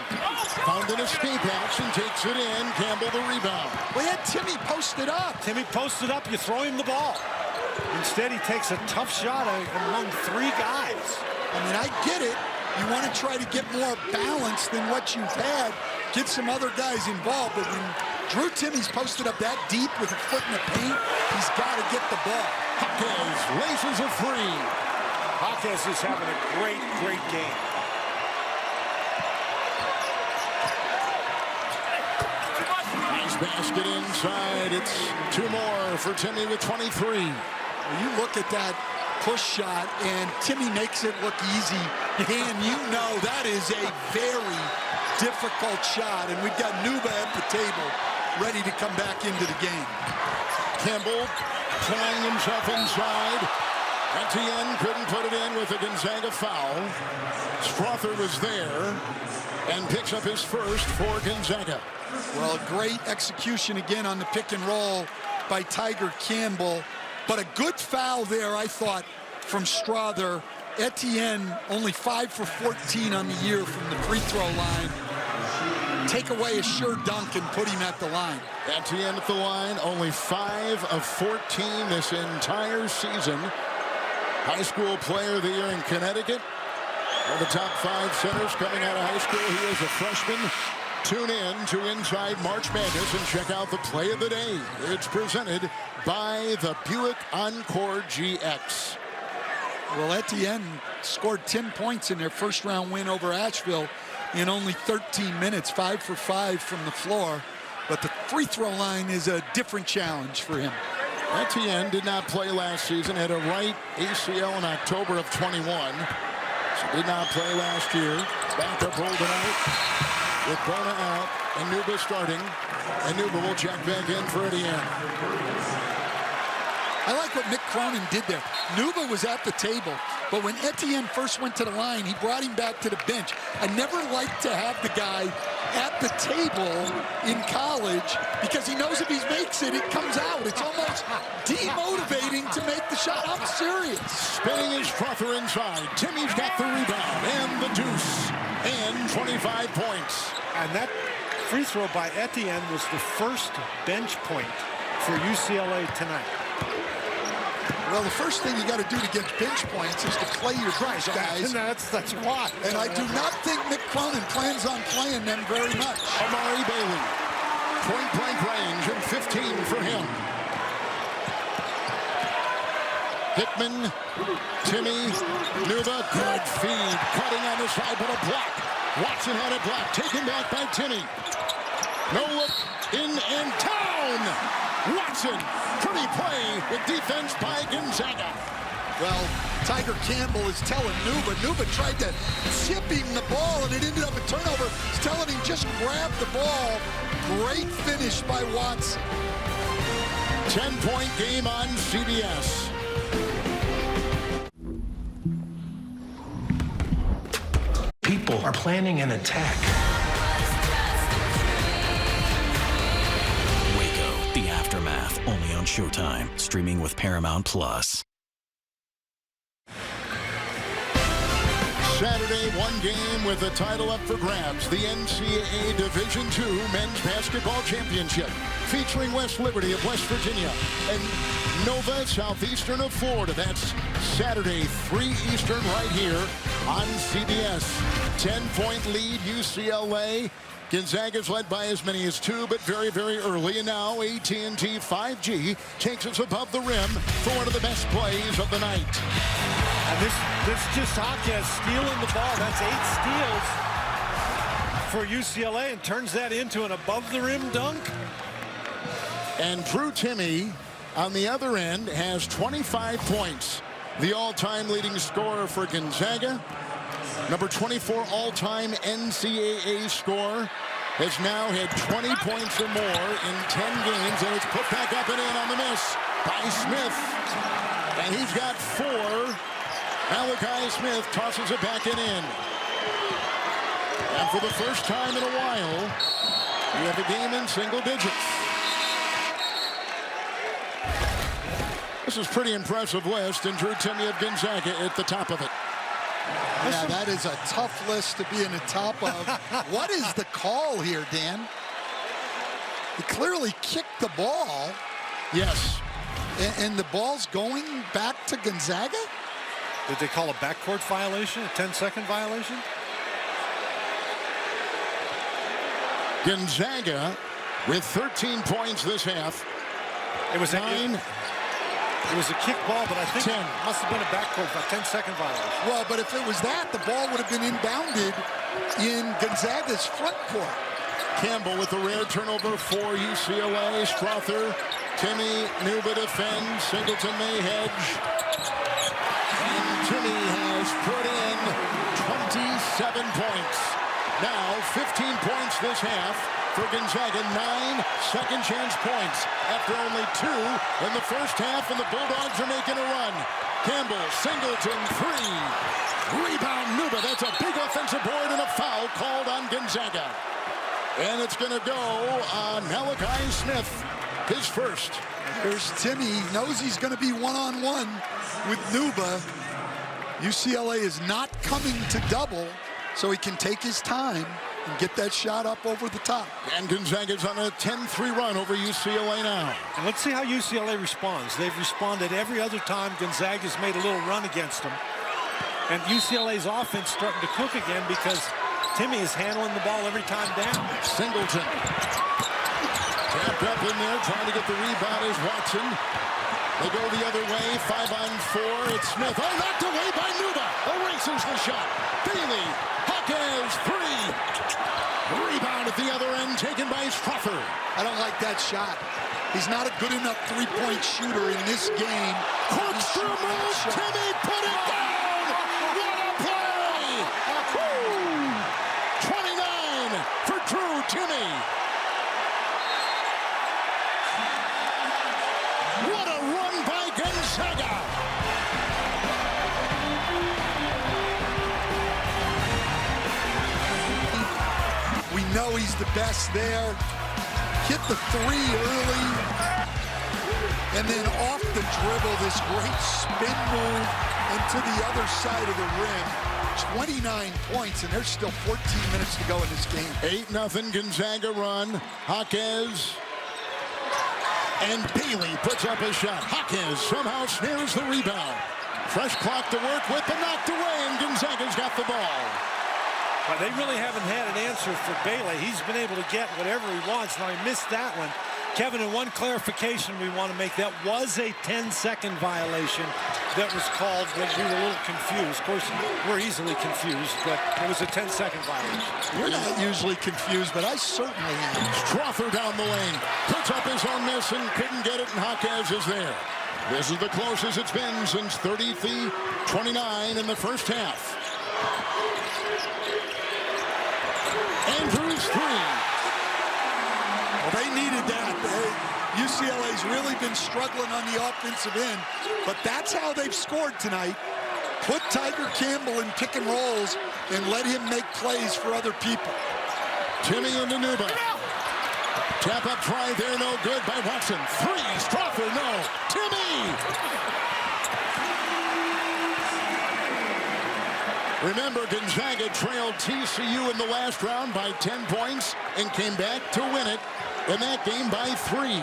Found an escape action, takes it in. Campbell the rebound. We had Timmy posted up. Timmy posted up, you throw him the ball. Instead, he takes a tough shot among 3 guys. I mean, I get it. You want to try to get more balance than what you've had. Get some other guys involved. But when Drew Timmy's posted up that deep with a foot in the paint, he's got to get the ball. Hawkins laces a 3. Hawkins is having a great game. Nice basket inside. It's 2 more for Timmy with 23. Well, you look at that push shot, and Timmy makes it look easy. Dan, you know that is a very difficult shot, and we've got Nuba at the table ready to come back into the game. Campbell playing himself inside. Etienne couldn't put it in with a Gonzaga foul. Strother was there and picks up his first for Gonzaga. Well, great execution again on the pick and roll by Tiger Campbell. But a good foul there, I thought, from Strother. Etienne only 5 for 14 on the year from the free throw line. Take away a sure dunk and put him at the line. Etienne at the line, only 5 of 14 this entire season. High school player of the year in Connecticut. One of the top 5 centers coming out of high school. He is a freshman. Tune in to Inside March Madness and check out the play of the day. It's presented by the Buick Encore GX. Well, Etienne scored 10 points in their first round win over Asheville in only 13 minutes, 5 for 5 from the floor. But the free throw line is a different challenge for him. Etienne did not play last season, had a right ACL in October of 21. So did not play last year. Backup rolled tonight with Bona out and Nuba starting. And Nuba will check back in for Etienne. I like what Mick Cronin did there. Nuba was at the table, but when Etienne first went to the line, he brought him back to the bench. I never liked to have the guy at the table in college because he knows if he makes it, it comes out. It's almost demotivating to make the shot. I'm serious. Spinning his Strother inside. Timmy's got the rebound and the deuce and 25 points. And that free throw by Etienne was the first bench point for UCLA tonight. Well, the first thing you got to do to get bench points is to play your bench guys. That's why. And I do not think Mick Cronin plans on playing them very much. Amari Bailey, point-blank range and 15 for him. Hickman, Timmy, Nuba, good feed, cutting on the side, but a block. Watson had a block, taken back by Timmy. No look, in and down. Watson, pretty play with defense by Gonzaga. Well, Tiger Campbell is telling Nuba. Nuba tried to chip him the ball, and it ended up a turnover. He's telling him just grab the ball. Great finish by Watson. 10-point game on CBS. People are planning an attack. Waco, The Aftermath, only on Showtime, streaming with Paramount Plus. Saturday, one game with a title up for grabs. The NCAA Division II Men's Basketball Championship, featuring West Liberty of West Virginia and Nova Southeastern of Florida. That's Saturday, 3 Eastern, right here on CBS. 10-point lead, UCLA. Gonzaga's led by as many as 2, but very, very early. And now AT&T 5G takes us above the rim for one of the best plays of the night. And this just Hawkes stealing the ball. That's 8 steals for UCLA and turns that into an above-the-rim dunk. And Drew Timme on the other end has 25 points. The all-time leading scorer for Gonzaga. Number 24 all-time NCAA scorer. Has now had 20 points or more in 10 games, and it's put back up and in on the miss by Smith. And he's got 4. Malachi Smith tosses it back and in. And for the first time in a while, we have a game in single digits. This is a pretty impressive list, and Drew Timme of Gonzaga at the top of it. Yeah, that is a tough list to be in the top of. What is the call here, Dan? He clearly kicked the ball. Yes. And the ball's going back to Gonzaga? Did they call a backcourt violation, a 10-second violation? Gonzaga with 13 points this half. It was 9. It was a kick ball, but I think 10. it must have been a backcourt, a 10-second violation. Well, but if it was that, the ball would have been inbounded in Gonzaga's front court. Campbell with the rare turnover for UCLA. Strother, Timme, Nuba defends. Singleton may hedge. And Timme has put in 27 points. Now 15 points this half for Gonzaga. 9 second chance points after only 2 in the first half, and the Bulldogs are making a run. Campbell, Singleton, 3. Rebound Nuba. That's a big offensive board and a foul called on Gonzaga. And it's going to go on Malachi Smith, his first. Here's Timme. He knows he's going to be one-on-one with Nuba. UCLA is not coming to double, so he can take his time and get that shot up over the top. And Gonzaga's on a 10-3 run over UCLA now. And let's see how UCLA responds. They've responded every other time Gonzaga's made a little run against them. And UCLA's offense starting to cook again because Timme is handling the ball every time down. Singleton. Tapped up in there, trying to get the rebound is Watson. They go the other way, 5-on-4. It's Smith. Oh, knocked away by Nuba. Erases the shot. Bailey. Hawkes, 3. Rebound at the other end, taken by Strother. I don't like that shot. He's not a good enough three-point shooter in this game. Corkscrew move. Timme put it down. What a play. Woo. 29 for Drew Timme. What a run by Gonzaga. We know he's the best there. Hit the 3 early. And then off the dribble, this great spin move and to the other side of the rim. 29 points, and there's still 14 minutes to go in this game. 8-0 Gonzaga run. Hawkes. And Bailey puts up a shot. Hawkes somehow snares the rebound. Fresh clock to work with, but knocked away, and Gonzaga's got the ball. But they really haven't had an answer for Bailey. He's been able to get whatever he wants. Now he missed that one. Kevin, and one clarification we want to make, that was a 10-second violation that was called when we were a little confused. Of course, we're easily confused, but it was a 10-second violation. We're not usually confused, but I certainly am. Strother down the lane, puts up his own miss and couldn't get it, and Jaquez is there. This is the closest it's been since 33-29 in the first half. Andrews 3. Well, they needed that. UCLA's really been struggling on the offensive end, but that's how they've scored tonight. Put Tiger Campbell in pick and rolls and let him make plays for other people. Timmy and Danuba. Tap up try there, no good by Watson. 3, Strother, no. Timmy! Remember, Gonzaga trailed TCU in the last round by 10 points and came back to win it in that game by 3.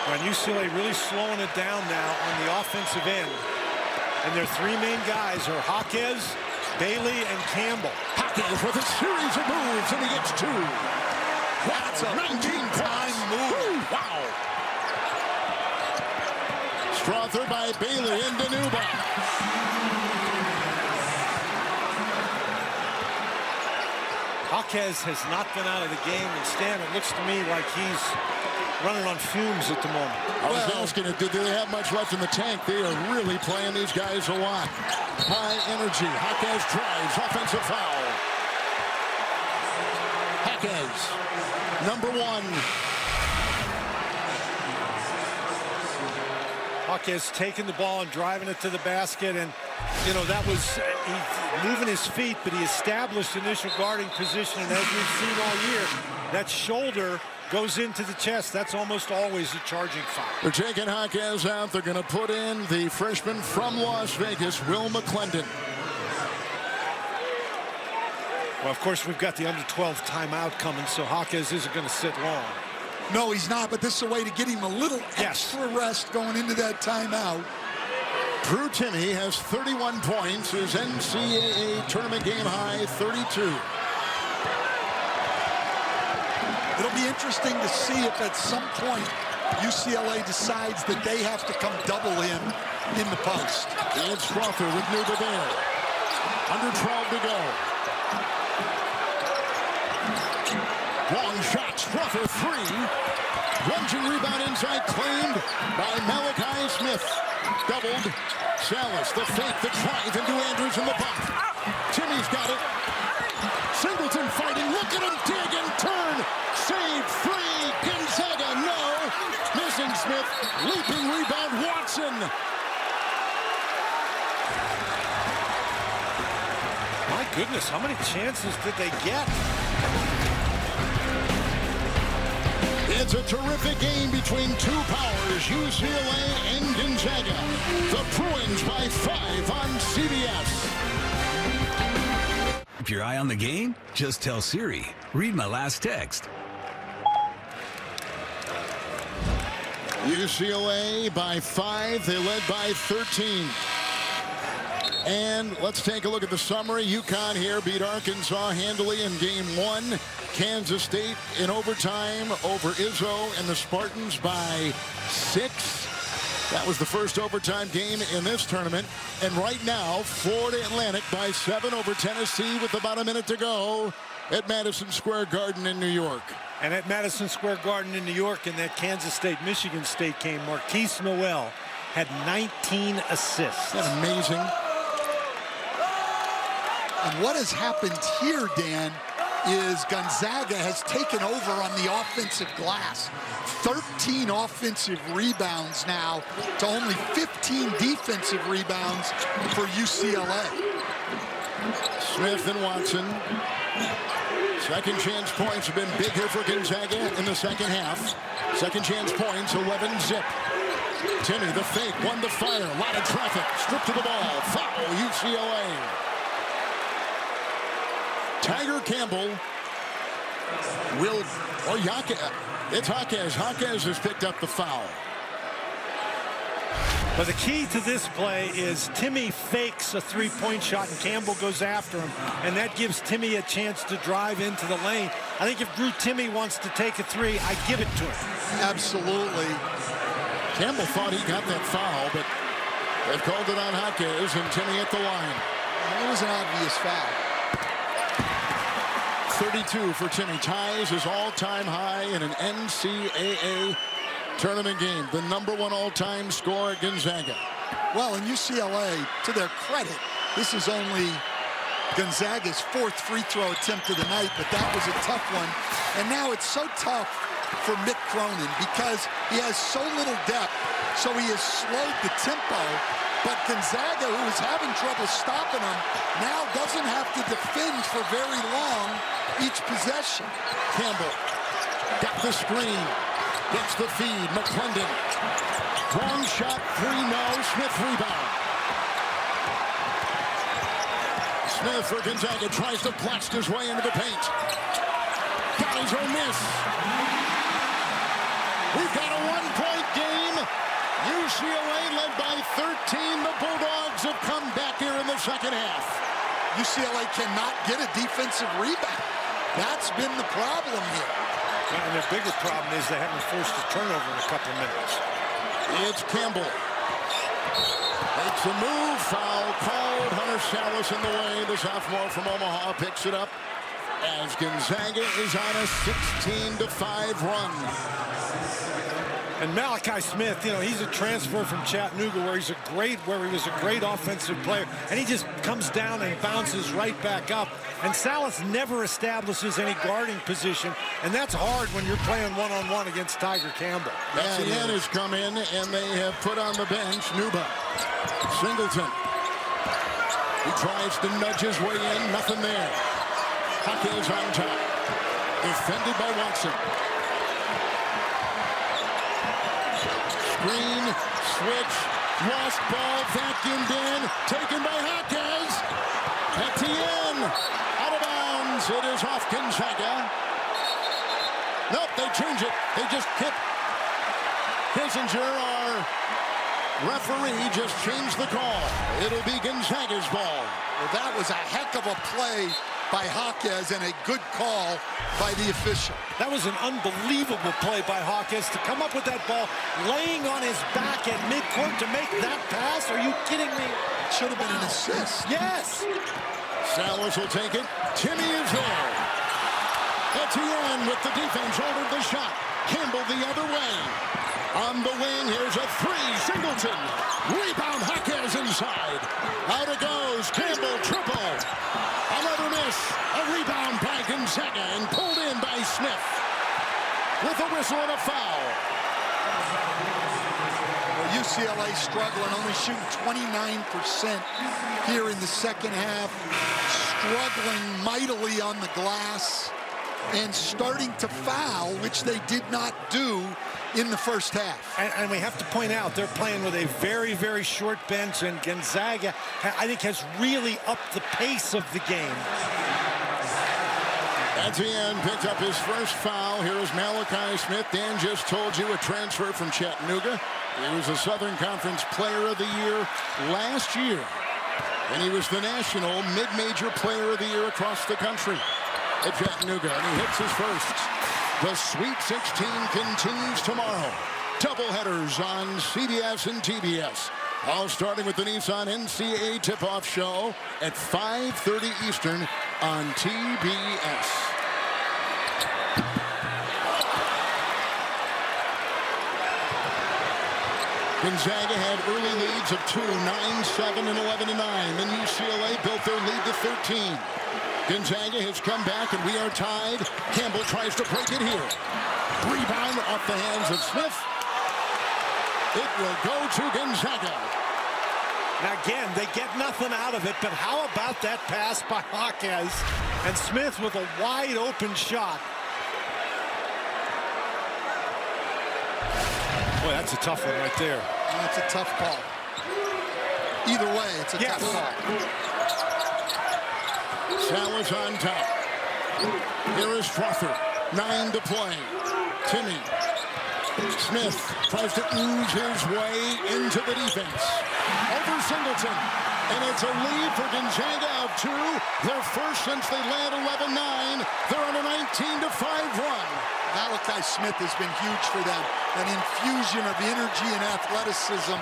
And UCLA really slowing it down now on the offensive end. And their 3 main guys are Jaquez, Bailey, and Campbell. Jaquez with a series of moves, and he gets 2. That's a 19-time move. Ooh, wow. Strother by Bailey and Danuba. Jaquez has not been out of the game, and Stan, it looks to me like he's running on fumes at the moment. I was asking, do they have much left in the tank? They are really playing these guys a lot. High energy. Jaquez drives. Offensive foul. Jaquez, number 1. Jaquez taking the ball and driving it to the basket, and you know that was he's moving his feet, but he established initial guarding position, and as we've seen all year, that shoulder goes into the chest. That's almost always a charging foul. They're taking Jaquez out. They're going to put in the freshman from Las Vegas, Will McClendon. Well, of course, we've got the under-12 timeout coming, so Jaquez isn't going to sit long. No, he's not, but this is a way to get him a little extra rest going into that timeout. Drew Timme has 31 points, his NCAA tournament game high, 32. It'll be interesting to see if at some point UCLA decides that they have to come double in the post. And Strother with Nuba there. Under 12 to go. Long shot, Strother 3. Lunging rebound inside, claimed by Malachi Smith. Doubled. Salas, the fake, the drive into Andrews in the bump. Timmy's got it. Singleton fighting. Look at him dig and turn. Save 3. Gonzaga, no. Missing Smith. Leaping rebound, Watson. My goodness, how many chances did they get? It's a terrific game between 2 powers, UCLA and Gonzaga. The Bruins by 5 on CBS. Keep your eye on the game? Just tell Siri, read my last text. UCLA by 5. They led by 13. And let's take a look at the summary. UConn here beat Arkansas handily in game 1. Kansas State in overtime over Izzo and the Spartans by 6. That was the first overtime game in this tournament. And right now, Florida Atlantic by 7 over Tennessee with about a minute to go at Madison Square Garden in New York. And at Madison Square Garden in New York in that Kansas State-Michigan State game, Marquise Noel had 19 assists. Isn't that amazing? And what has happened here, Dan, is Gonzaga has taken over on the offensive glass. 13 offensive rebounds now to only 15 defensive rebounds for UCLA. Smith and Watson. Second chance points have been big here for Gonzaga in the second half. Second chance points, 11 zip. Timme, the fake, one to fire. A lot of traffic. Stripped to the ball. Foul, UCLA. Tiger Campbell will, or Jaquez. It's Jaquez. Jaquez has picked up the foul. But the key to this play is Timmy fakes a three-point shot and Campbell goes after him, and that gives Timmy a chance to drive into the lane. I think if Drew Timmy wants to take a three, I give it to him. Absolutely. Campbell thought he got that foul, but they've called it on Jaquez, and Timmy at the line. It was an obvious foul. 32 for Timmy. Ties his all-time high in an NCAA tournament game. The #1 all-time scorer at Gonzaga. Well, in UCLA, to their credit, this is only Gonzaga's 4th free throw attempt of the night, but that was a tough one. And now it's so tough for Mick Cronin because he has so little depth, so he has slowed the tempo. But Gonzaga, who is having trouble stopping him, now doesn't have to defend for very long each possession. Campbell got the screen, gets the feed. McClendon, wrong shot, 3 no. Smith rebound. Smith for Gonzaga tries to blast his way into the paint. Got his own miss. We've got a 1-point game. UCLA led by 13. The Bulldogs have come back here in the second half. UCLA cannot get a defensive rebound. That's been the problem here. And their bigger problem is they haven't forced a turnover in a couple of minutes. It's Campbell. Makes a move. Foul called. Hunter Salas in the way. The sophomore from Omaha picks it up as Gonzaga is on a 16-5 run. And Malachi Smith, you know, he's a transfer from Chattanooga where he was a great offensive player, and he just comes down and bounces right back up. And Salas never establishes any guarding position, and that's hard when you're playing one-on-one against Tiger Campbell. Etienne has come in, and they have put on the bench Nuba. Singleton. He tries to nudge his way in. Nothing there. Jaquez on top. Defended by Watson. Screen, switch, lost ball, vacuumed in, taken by Jaquez. Etienne, out of bounds. It is off Gonzaga. Nope, they change it. They just hit Kissinger, our referee, just changed the call. It'll be Gonzaga's ball. Well, that was a heck of a play by Jaquez and a good call by the official. That was an unbelievable play by Jaquez to come up with that ball, laying on his back at midcourt to make that pass. Are you kidding me? It should have been an assist. Yes. Salas will take it. Timmy is there. Etienne with the defense ordered the shot. Campbell the other way. On the wing, here's a 3. Singleton. Rebound, Jaquez inside. Out it goes. Campbell triple. Another miss. A rebound by Gonzaga and pulled in by Smith. With a whistle and a foul. Well, UCLA struggling, only shooting 29% here in the second half. Struggling mightily on the glass and starting to foul, which they did not do in the first half. And we have to point out, they're playing with a very, very short bench, and Gonzaga, I think, has really upped the pace of the game. Etienne picked up his first foul. Here is Malachi Smith. Dan just told you, a transfer from Chattanooga. He was a Southern Conference Player of the Year last year. And he was the National Mid-Major Player of the Year across the country at Chattanooga. And he hits his first. The Sweet 16 continues tomorrow. Doubleheaders on CBS and TBS. All starting with the Nissan NCAA tip-off show at 5:30 Eastern on TBS. Gonzaga had early leads of 2, 9, 7, and 11 to 9. Then UCLA built their lead to 13. Gonzaga has come back, and we are tied. Campbell tries to break it here. Rebound off the hands of Smith. It will go to Gonzaga. Now, again, they get nothing out of it, but how about that pass by Jaquez? And Smith with a wide-open shot. Boy, that's a tough one right there. That's a tough call. Either way, it's a tough call. Salas on top. Here is Strother. 9 to play. Timmy. Smith tries to ooze his way into the defense. Over Singleton. And it's a lead for Gonzaga of 2. Their first since they led 11-9. They're on a 19-5 run. Malachi Smith has been huge for them. An infusion of energy and athleticism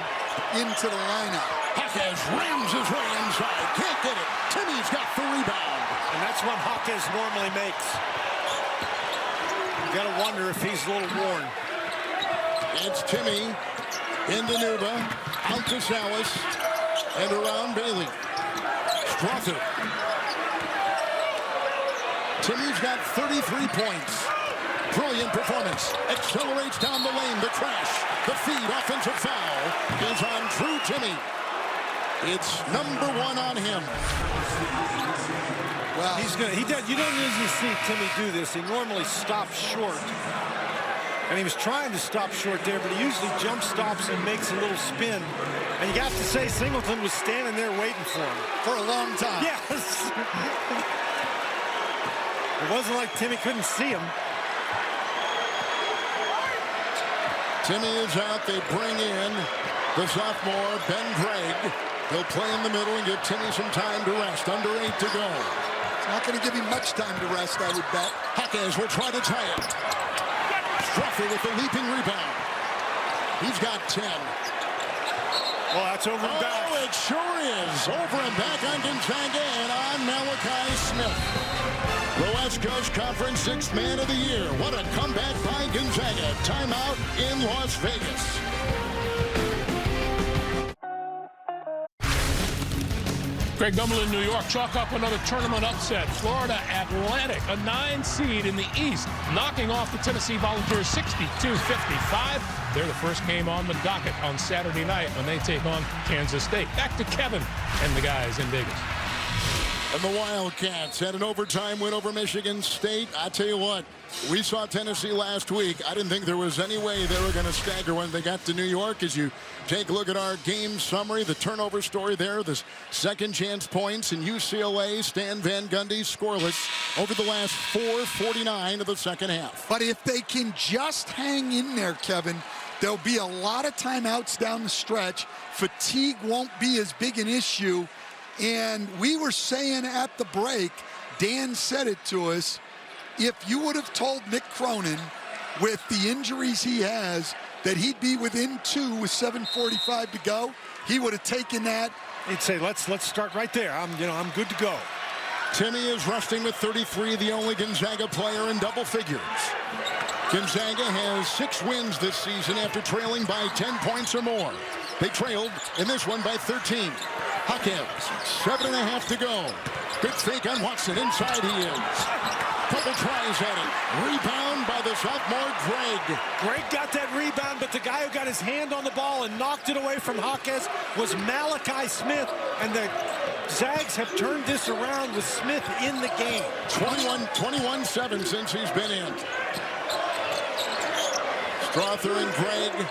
into the lineup. Jaquez rams his way inside. Can't get it. Timmy's got the rebound. And that's what Jaquez normally makes. You got to wonder if he's a little worn. It's Timmy into Nuba. Out to Salas. And around Bailey. Strother. Timmy's got 33 points. Brilliant performance. Accelerates down the lane. The crash. The feed. Offensive foul is on Drew Timmy. It's number 1 on him. Well, You don't usually see Timmy do this. He normally stops short. And he was trying to stop short there, but he usually jump stops and makes a little spin. And you have to say Singleton was standing there waiting for him. For a long time. Yes. It wasn't like Timmy couldn't see him. Timmy is out. They bring in the sophomore, Ben Gregg. He'll play in the middle and give Timmy some time to rest. Under 8 to go. It's not going to give him much time to rest, I would bet. Jaquez will try to tie it. Strother with the leaping rebound. He's got 10. Well, that's over and back. Oh, it sure is. Over and back on Gonzaga and on Malachi Smith. The West Coast Conference 6th Man of the Year. What a comeback by Gonzaga. Timeout in Las Vegas. Greg Gumbel in New York. Chalk up another tournament upset. Florida Atlantic, a 9 seed in the East, knocking off the Tennessee Volunteers 62-55. They're the first game on the docket on Saturday night when they take on Kansas State. Back to Kevin and the guys in Vegas. And the Wildcats had an overtime win over Michigan State. I tell you what, we saw Tennessee last week. I didn't think there was any way they were going to stagger when they got to New York. As you take a look at our game summary, the turnover story there, the second chance points in UCLA, Stan Van Gundy scoreless over the last 4:49 of the second half. But if they can just hang in there, Kevin, there'll be a lot of timeouts down the stretch. Fatigue won't be as big an issue. And we were saying at the break, Dan said it to us, if you would have told Mick Cronin with the injuries he has that he'd be within 2 with 7:45 to go, he would have taken that. He'd say, let's start right there. I'm good to go. Timmy is rushing with 33, the only Gonzaga player in double figures. Gonzaga has 6 wins this season after trailing by 10 points or more. They trailed in this one by 13. Jaquez, 7.5 to go. Good fake on Watson. Inside he is. Couple tries at it. Rebound by the sophomore, Gregg. Gregg got that rebound, but the guy who got his hand on the ball and knocked it away from Jaquez was Malachi Smith. And the Zags have turned this around with Smith in the game. 21-7 since he's been in. Strother and Gregg.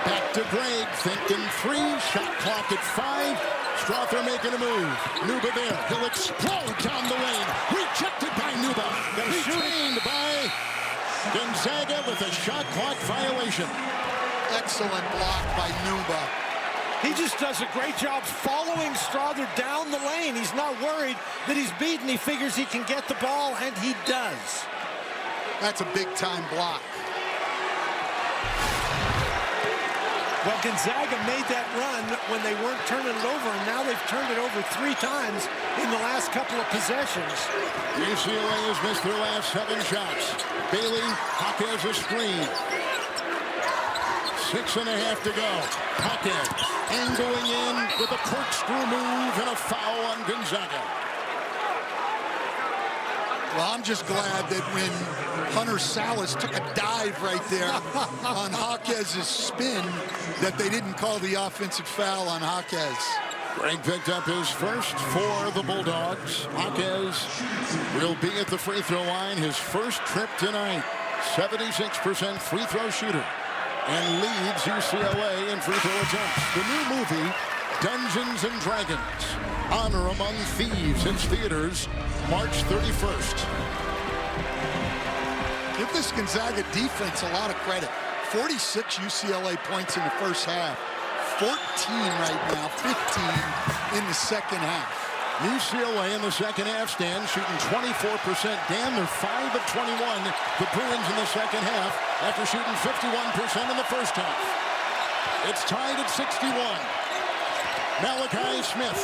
Back to Gregg, thinking 3, shot clock at 5. Strother making a move. Nuba there, he'll explode down the lane. Rejected by Nuba. Retained by Gonzaga with a shot clock violation. Excellent block by Nuba. He just does a great job following Strother down the lane. He's not worried that he's beaten. He figures he can get the ball, and he does. That's a big-time block. Well, Gonzaga made that run when they weren't turning it over, and now they've turned it over 3 times in the last couple of possessions. UCLA has missed their last 7 shots. Bailey, Jaquez a screen. 6.5 to go. Jaquez angling in with a corkscrew move and a foul on Gonzaga. Well, I'm just glad that when Hunter Salas took a dive right there on Jaquez's spin, that they didn't call the offensive foul on Jaquez. Gregg picked up his first for the Bulldogs. Jaquez will be at the free throw line his first trip tonight. 76% free throw shooter and leads UCLA in free throw attempts. The new movie, Dungeons and Dragons, Honor Among Thieves, in theaters March 31st. Give this Gonzaga defense a lot of credit. 46 UCLA points in the first half. 14 right now, 15 in the second half. UCLA in the second half stand shooting 24%. Dan, they're 5 of 21. The Bruins in the second half after shooting 51% in the first half. It's tied at 61. Malachi Smith.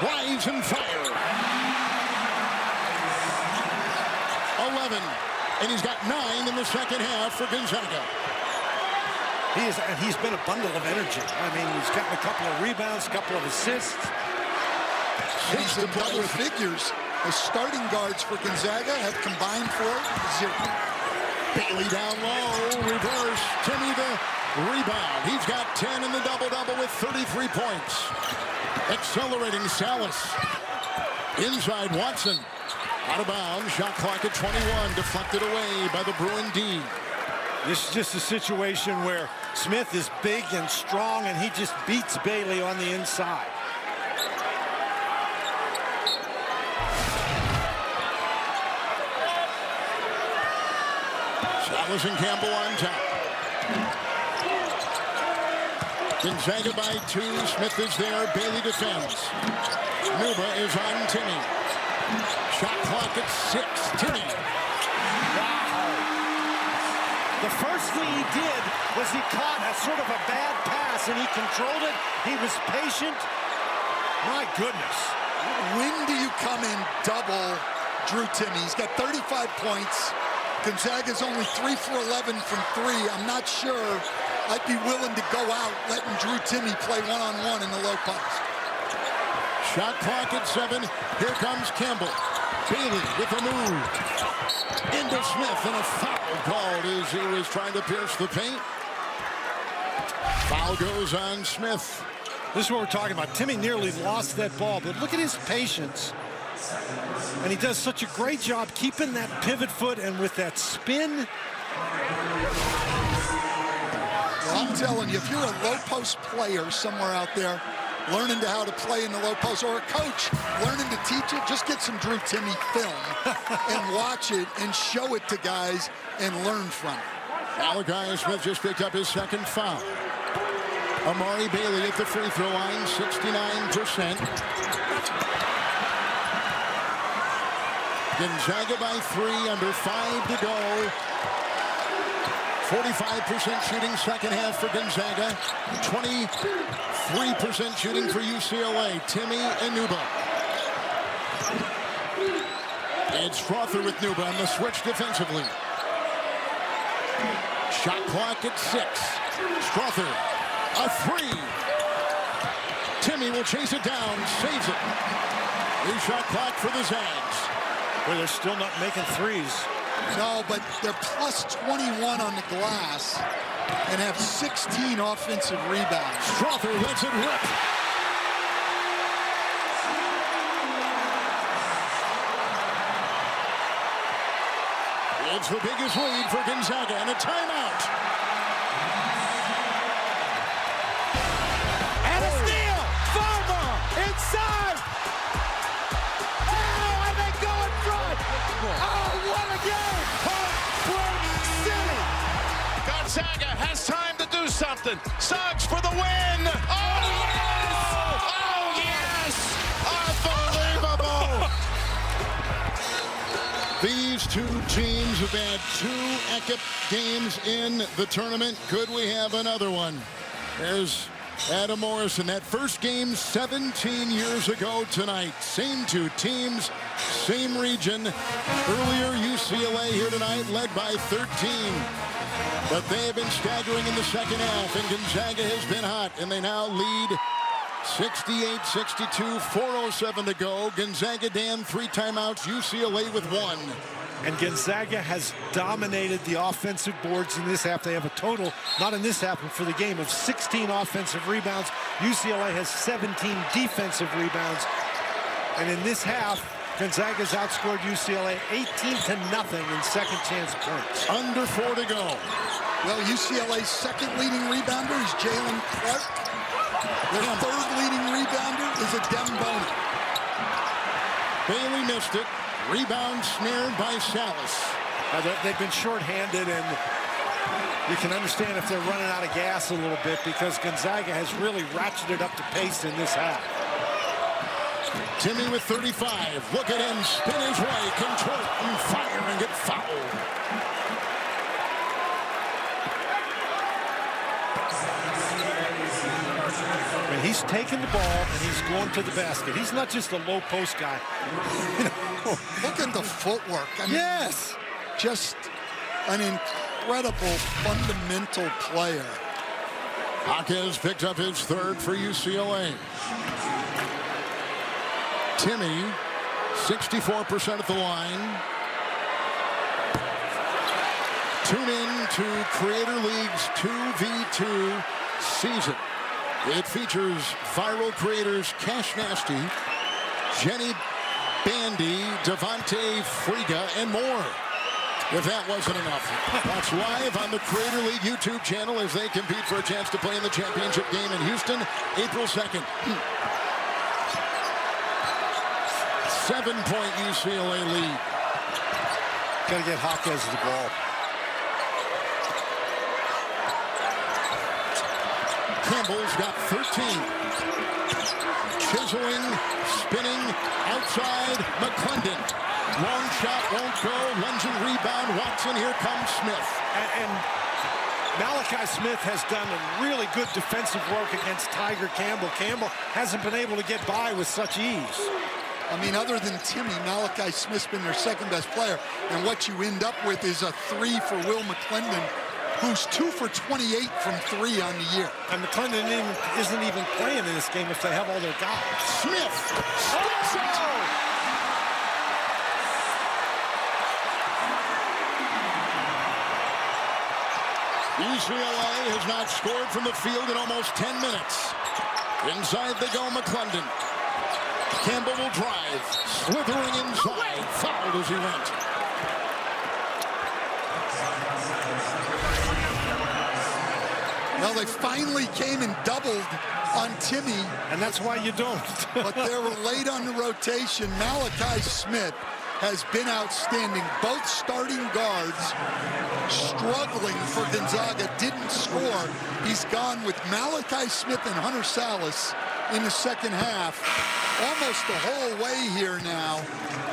Rise and fire. 11. And he's got 9 in the second half for Gonzaga. He's been a bundle of energy. I mean, he's gotten a couple of rebounds, a couple of assists. He's in double figures. The starting guards for Gonzaga have combined for 0. Bailey down low, reverse. Timmy the rebound. He's got 10 in the double-double with 33 points. Accelerating Salas. Inside Watson. Out of bounds. Shot clock at 21. Deflected away by the Bruin D. This is just a situation where Smith is big and strong, and he just beats Bailey on the inside. Salas and Campbell on top. Gonzaga by 2. Smith is there. Bailey defends. Nuba is on Timmy. Shot clock at 6. Timmy. The first thing he did was he caught a sort of a bad pass, and he controlled it. He was patient. My goodness. When do you come in double Drew Timmy? He's got 35 points. Gonzaga's only 3 for 11 from 3. I'm not sure I'd be willing to go out letting Drew Timmy play one-on-one in the low post. Shot clock at 7. Here comes Campbell. Bailey with a move. Into Smith, and a foul called as he was trying to pierce the paint. Foul goes on Smith. This is what we're talking about. Timmy nearly lost that ball, but look at his patience. And he does such a great job keeping that pivot foot and with that spin. Well, I'm telling you, if you're a low post player somewhere out there, learning to how to play in the low post, or a coach learning to teach it, just get some Drew Timmy film and watch it and show it to guys and learn from it. Malachi Smith just picked up his second foul. Amari Bailey at the free throw line, 69%. Gonzaga by 3, under 5 to go. 45% shooting second half for Gonzaga. 23% shooting for UCLA. Timmy and Nuba. It's Strother with Nuba on the switch defensively. Shot clock at 6. Strother, a 3. Timmy will chase it down, saves it. New shot clock for the Zags. Well, they're still not making threes. No, but they're plus 21 on the glass and have 16 offensive rebounds. Strother lets it rip. It's the biggest lead for Gonzaga, and a timeout. And a steal! Farmer inside! Oh, and they go in front! Oh, what a game! Park City! Gonzaga has time to do something. Suggs for the win! Oh, yes! Oh, yes! Unbelievable! These two teams have had 2 ECAP games in the tournament. Could we have another one? There's Adam Morrison. That first game 17 years ago tonight. Same 2 teams, same region. Earlier, UCLA here tonight led by 13. But they have been staggering in the second half, and Gonzaga has been hot, and they now lead 68-62, 4:07 to go. Gonzaga, Dan, 3 timeouts, UCLA with 1. And Gonzaga has dominated the offensive boards in this half. They have a total, not in this half, but for the game, of 16 offensive rebounds. UCLA has 17 defensive rebounds. And in this half, Gonzaga's outscored UCLA 18-0 in second chance points. Under 4 to go. Well, UCLA's second leading rebounder is Jalen Clark. Their third leading rebounder is Adem Bona. Bailey missed it. Rebound snared by Salas. They've been shorthanded, and you can understand if they're running out of gas a little bit because Gonzaga has really ratcheted up the pace in this half. Timmy with 35. Look at him spin his way, contort and fire and get fouled. I mean, he's taking the ball and he's going to the basket. He's not just a low post guy. Look at the footwork. I mean, yes. Just an incredible fundamental player. Jaquez picked up his third for UCLA. Timmy, 64% at the line. Tune in to Creator League's 2v2 season. It features viral creators Cash Nasty, Jenny Bandy, Devontae Friga, and more. If that wasn't enough, watch live on the Creator League YouTube channel as they compete for a chance to play in the championship game in Houston, April 2nd. 7-point UCLA lead. Got to get Jaquez the ball. Campbell's got 13. Chiseling, spinning, outside, McClendon. Long shot won't go. Lunging rebound. Watson. Here comes Smith. And Malachi Smith has done a really good defensive work against Tiger Campbell. Campbell hasn't been able to get by with such ease. I mean, other than Timmy, Malachi Smith's been their second best player. And what you end up with is a 3 for Will McClendon, who's 2 for 28 from 3 on the year. And McClendon isn't even playing in this game if they have all their guys. Smith. UCLA has not scored from the field in almost 10 minutes. Inside they go, McClendon. Campbell will drive. Slithering inside. Fouled as he went. Well, they finally came and doubled on Timmy. And that's why you don't. But they were late on the rotation. Malachi Smith has been outstanding. Both starting guards struggling for Gonzaga, didn't score. He's gone with Malachi Smith and Hunter Salas in the second half, almost the whole way here now,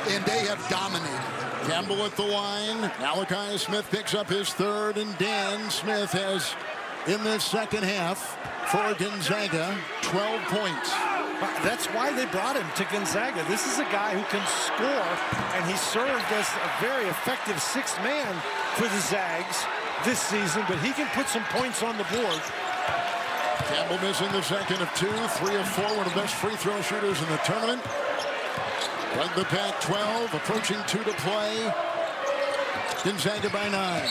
and they have dominated. Campbell at the line. Malachi Smith picks up his third, and Dan Smith has, in the second half, for Gonzaga, 12 points. That's why they brought him to Gonzaga. This is a guy who can score, and he served as a very effective sixth man for the Zags this season, but he can put some points on the board. Campbell missing the second of 2, 3 of 4, one of the best free throw shooters in the tournament. Led the Pac-12, approaching 2 to play. Gonzaga by 9.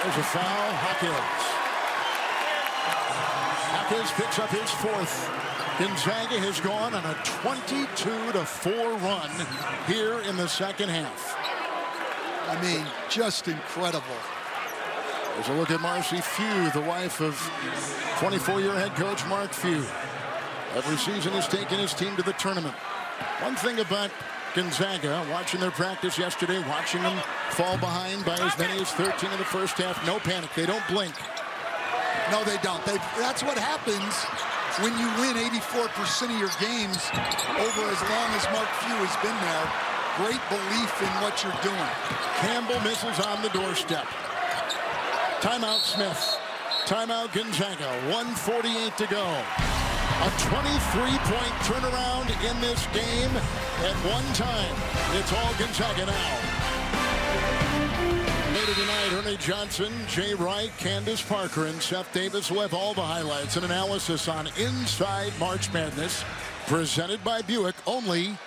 There's a foul, Jaquez picks up his fourth. Gonzaga has gone on a 22-4 run here in the second half. I mean, just incredible. There's a look at Marcy Few, the wife of 24-year head coach Mark Few. Every season has taken his team to the tournament. One thing about Gonzaga, watching their practice yesterday, watching them fall behind by as many as 13 in the first half, no panic. They don't blink. No, they don't. That's what happens when you win 84% of your games over as long as Mark Few has been there. Great belief in what you're doing. Campbell misses on the doorstep. Timeout Smith. Timeout Gonzaga. 1:48 to go. A 23-point turnaround in this game at one time. It's all Gonzaga now. Later tonight, Ernie Johnson, Jay Wright, Candace Parker, and Seth Davis will have all the highlights and analysis on Inside March Madness, presented by Buick, only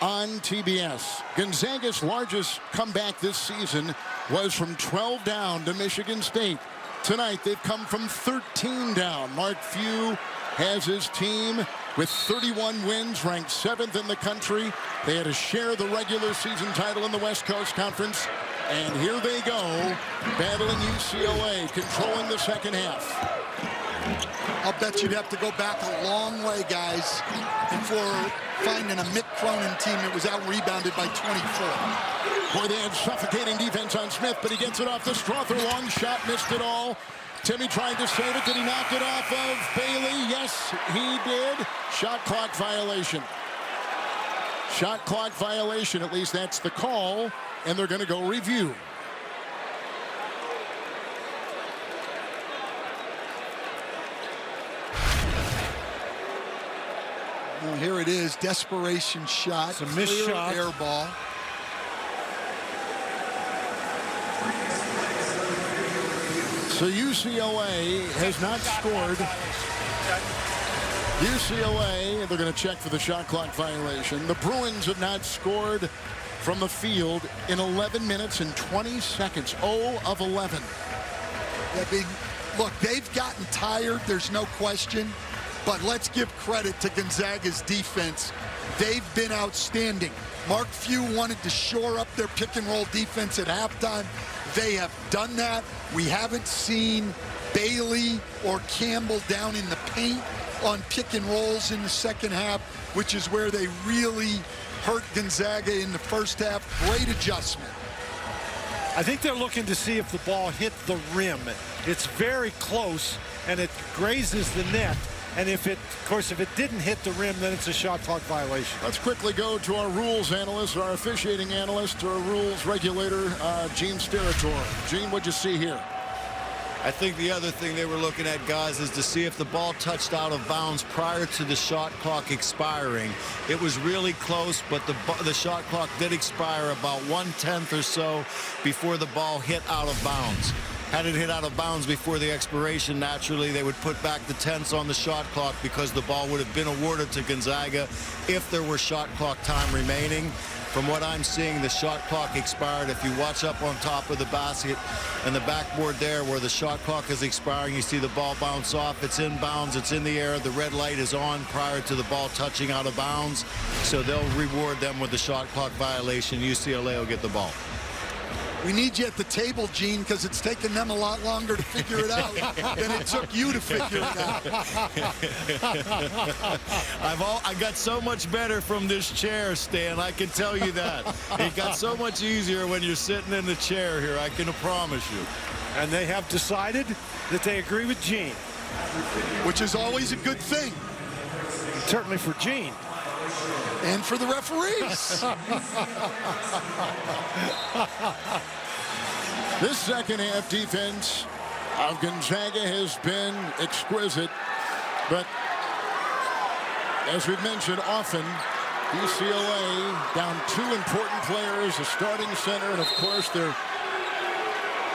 on TBS. Gonzaga's largest comeback this season was from 12 down to Michigan State. Tonight, they've come from 13 down. Mark Few has his team with 31 wins, ranked 7th in the country. They had to share the regular season title in the West Coast Conference. And here they go, battling UCLA, controlling the second half. I'll bet you'd have to go back a long way, guys, before finding a Mick Cronin team that was out-rebounded by 24. Boy, they had suffocating defense on Smith, but he gets it off the Strother. Long shot, missed it all. Timmy tried to save it. Did he knock it off of Bailey? Yes, he did. Shot clock violation. Shot clock violation, at least that's the call, and they're going to go review. Well, here it is, desperation shot. It's a missed shot. Air ball. So UCLA has not scored. UCLA, they're going to check for the shot clock violation. The Bruins have not scored from the field in 11 minutes and 20 seconds. 0 of 11. Look, they've gotten tired, there's no question. But let's give credit to Gonzaga's defense. They've been outstanding. Mark Few wanted to shore up their pick-and-roll defense at halftime. They have done that. We haven't seen Bailey or Campbell down in the paint on pick-and-rolls in the second half, which is where they really hurt Gonzaga in the first half. Great adjustment. I think they're looking to see if the ball hit the rim. It's very close, and it grazes the net. And if it didn't hit the rim, then it's a shot clock violation. Let's quickly go to our rules analyst, our officiating analyst, our rules regulator, Gene Steratore. Gene, what'd you see here? I think the other thing they were looking at, guys, is to see if the ball touched out of bounds prior to the shot clock expiring. It was really close, but the shot clock did expire about 1/10 or so before the ball hit out of bounds. Had it hit out of bounds before the expiration, naturally they would put back the tenths on the shot clock because the ball would have been awarded to Gonzaga if there were shot clock time remaining. From what I'm seeing, the shot clock expired. If you watch up on top of the basket and the backboard there where the shot clock is expiring, you see the ball bounce off. It's in bounds. It's in the air. The red light is on prior to the ball touching out of bounds. So they'll reward them with the shot clock violation. UCLA will get the ball. We need you at the table, Gene, because it's taken them a lot longer to figure it out than it took you to figure it out. I got so much better from this chair, Stan. I can tell you that. It got so much easier when you're sitting in the chair here. I can promise you. And they have decided that they agree with Gene. Which is always a good thing. Certainly for Gene. And for the referees. This second half defense of Gonzaga has been exquisite, but as we've mentioned often, UCLA down 2 important players, a starting center, and of course their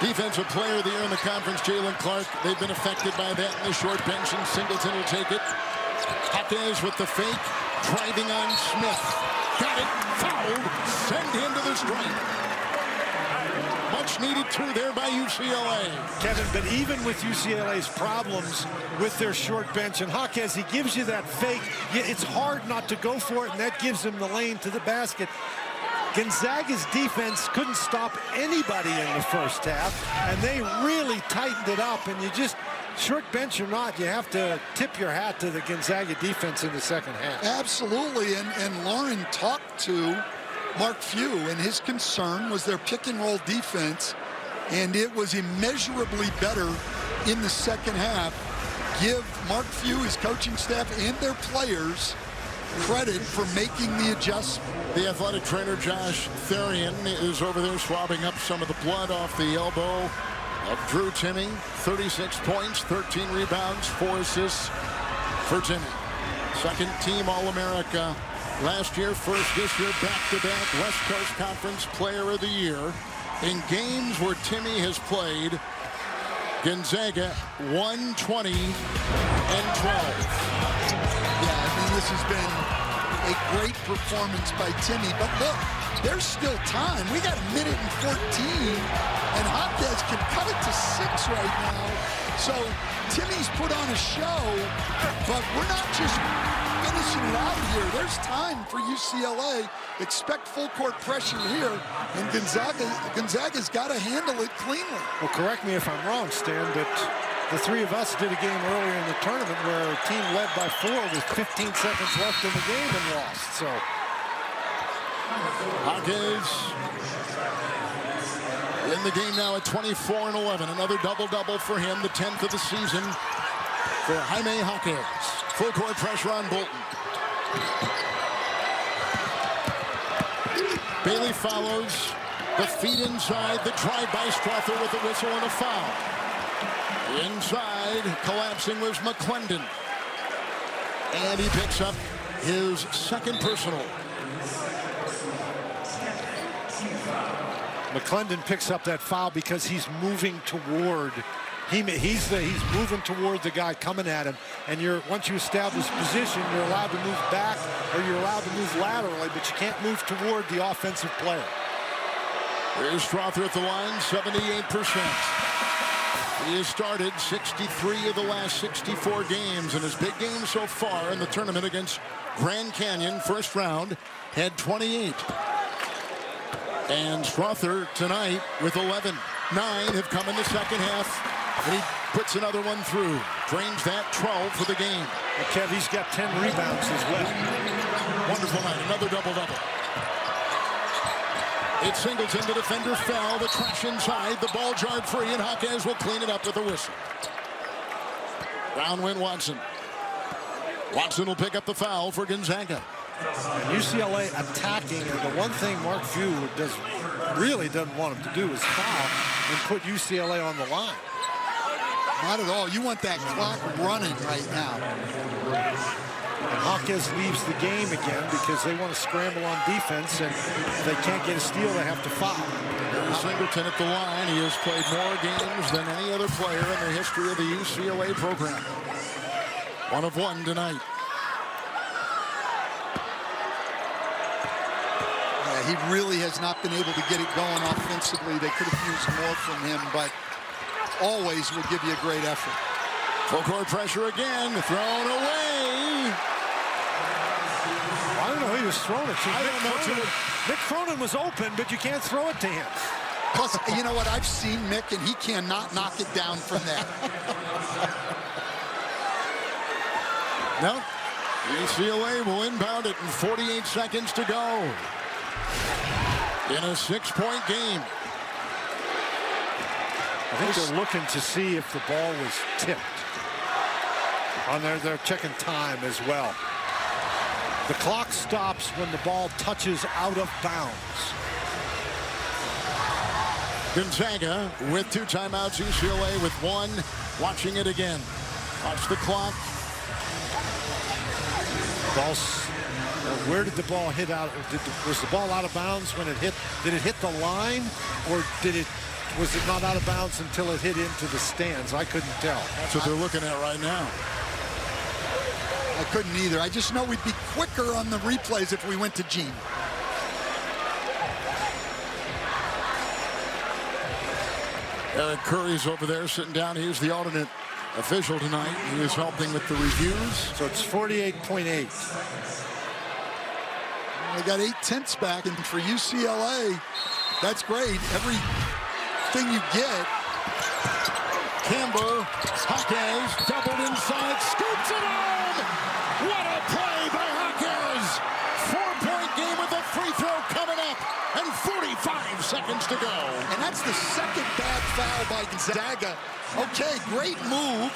defensive player of the year in the conference, Jalen Clark. They've been affected by that in the short bench, and Singleton will take it. Hawkes with the fake. Driving on Smith. Got it. Fouled. Send him to the stripe. Much needed 2 there by UCLA. Kevin, but even with UCLA's problems with their short bench and Hawkes, he gives you that fake. It's hard not to go for it, and that gives him the lane to the basket. Gonzaga's defense couldn't stop anybody in the first half, and they really tightened it up, and you just, short bench or not, you have to tip your hat to the Gonzaga defense in the second half. Absolutely, and Lauren talked to Mark Few, and his concern was their pick-and-roll defense, and it was immeasurably better in the second half. Give Mark Few, his coaching staff, and their players credit for making the adjustment. The athletic trainer Josh Therian is over there swabbing up some of the blood off the elbow of Drew Timme. 36 points, 13 rebounds, 4 assists for Timme. Second team All-America last year, first this year, back-to-back West Coast Conference Player of the Year. In games where Timme has played, Gonzaga 120 and 12. Yeah, I mean, this has been a great performance by Timme, but look, there's still time. We got 1 minute and 14, and Hawkes can cut it to 6 right now. So Timme's put on a show, but we're not just finishing it out here. There's time for UCLA. Expect full court pressure here, and Gonzaga's got to handle it cleanly. Well, correct me if I'm wrong, Stan, but The three of us did a game earlier in the tournament where a team led by 4 with 15 seconds left in the game and lost. So Hawkins in the game now at 24-11. Another double-double for him, the 10th of the season for Jaime Hawkins. Full court pressure on Bolton. Bailey follows. The feet inside, the drive by Strother with a whistle and a foul. Inside, collapsing was McClendon. And he picks up his second personal. McClendon picks up that foul because he's moving toward. He's moving toward the guy coming at him, and once you establish position, you're allowed to move back or you're allowed to move laterally, but you can't move toward the offensive player. Here's Strother at the line, 78%. He has started 63 of the last 64 games, and his big game so far in the tournament against Grand Canyon, first round, had 28. And Strother tonight with 11. 9 have come in the second half. And he puts another one through. Drains that 12 for the game. And Kev, he's got 10 rebounds as well. Wonderful night. Another double-double. It singles in the defender foul. The crash inside. The ball jarred free, and Hawkins will clean it up with a whistle. Down went Watson. Watson will pick up the foul for Gonzaga. And UCLA attacking, and the one thing Mark Few really doesn't want him to do is foul and put UCLA on the line. Not at all. You want that clock running right now. And Hawkins leaves the game again because they want to scramble on defense, and if they can't get a steal, they have to foul. Singleton at the line. He has played more games than any other player in the history of the UCLA program. 1 of 1 tonight. He really has not been able to get it going offensively. They could have used more from him, but always will give you a great effort. Full court pressure again, thrown away. I don't know who he was throwing it to. I don't know too. Mick Cronin was open, but you can't throw it to him. Plus, you know what? I've seen Mick, and he cannot knock it down from there. No. UCLA will inbound it in 48 seconds to go. In a 6-point game. I think they're looking to see if the ball was tipped. They're checking time as well. The clock stops when the ball touches out of bounds. Gonzaga with 2 timeouts. UCLA with 1. Watching it again. Watch the clock. Where did the ball hit out? Was the ball out of bounds when it hit? Did it hit the line, or was it not out of bounds until it hit into the stands? I couldn't tell. That's what they're looking at right now. I couldn't either. I just know we'd be quicker on the replays if we went to Gene. Eric Curry's over there sitting down. He's the alternate official tonight. He is helping with the reviews. So it's 48.8. They got 8/10 back, and for UCLA, that's great. Everything you get. Campbell, Hawkins, doubled inside, scoops it home. What a play by Hawkins. 4-point game with a free throw coming up, and 45 seconds to go. And that's the second bad foul by Gonzaga. Okay, great move.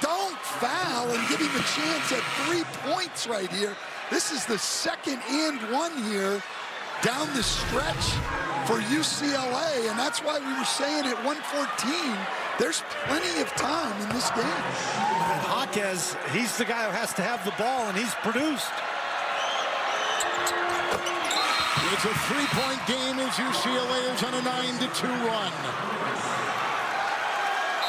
Don't foul and give him a chance at 3 points right here. This is the second and 1 here down the stretch for UCLA, and that's why we were saying at 1:14, there's plenty of time in this game. And Hawkins, he's the guy who has to have the ball, and he's produced. It's a 3-point game as UCLA is on a 9-2 run.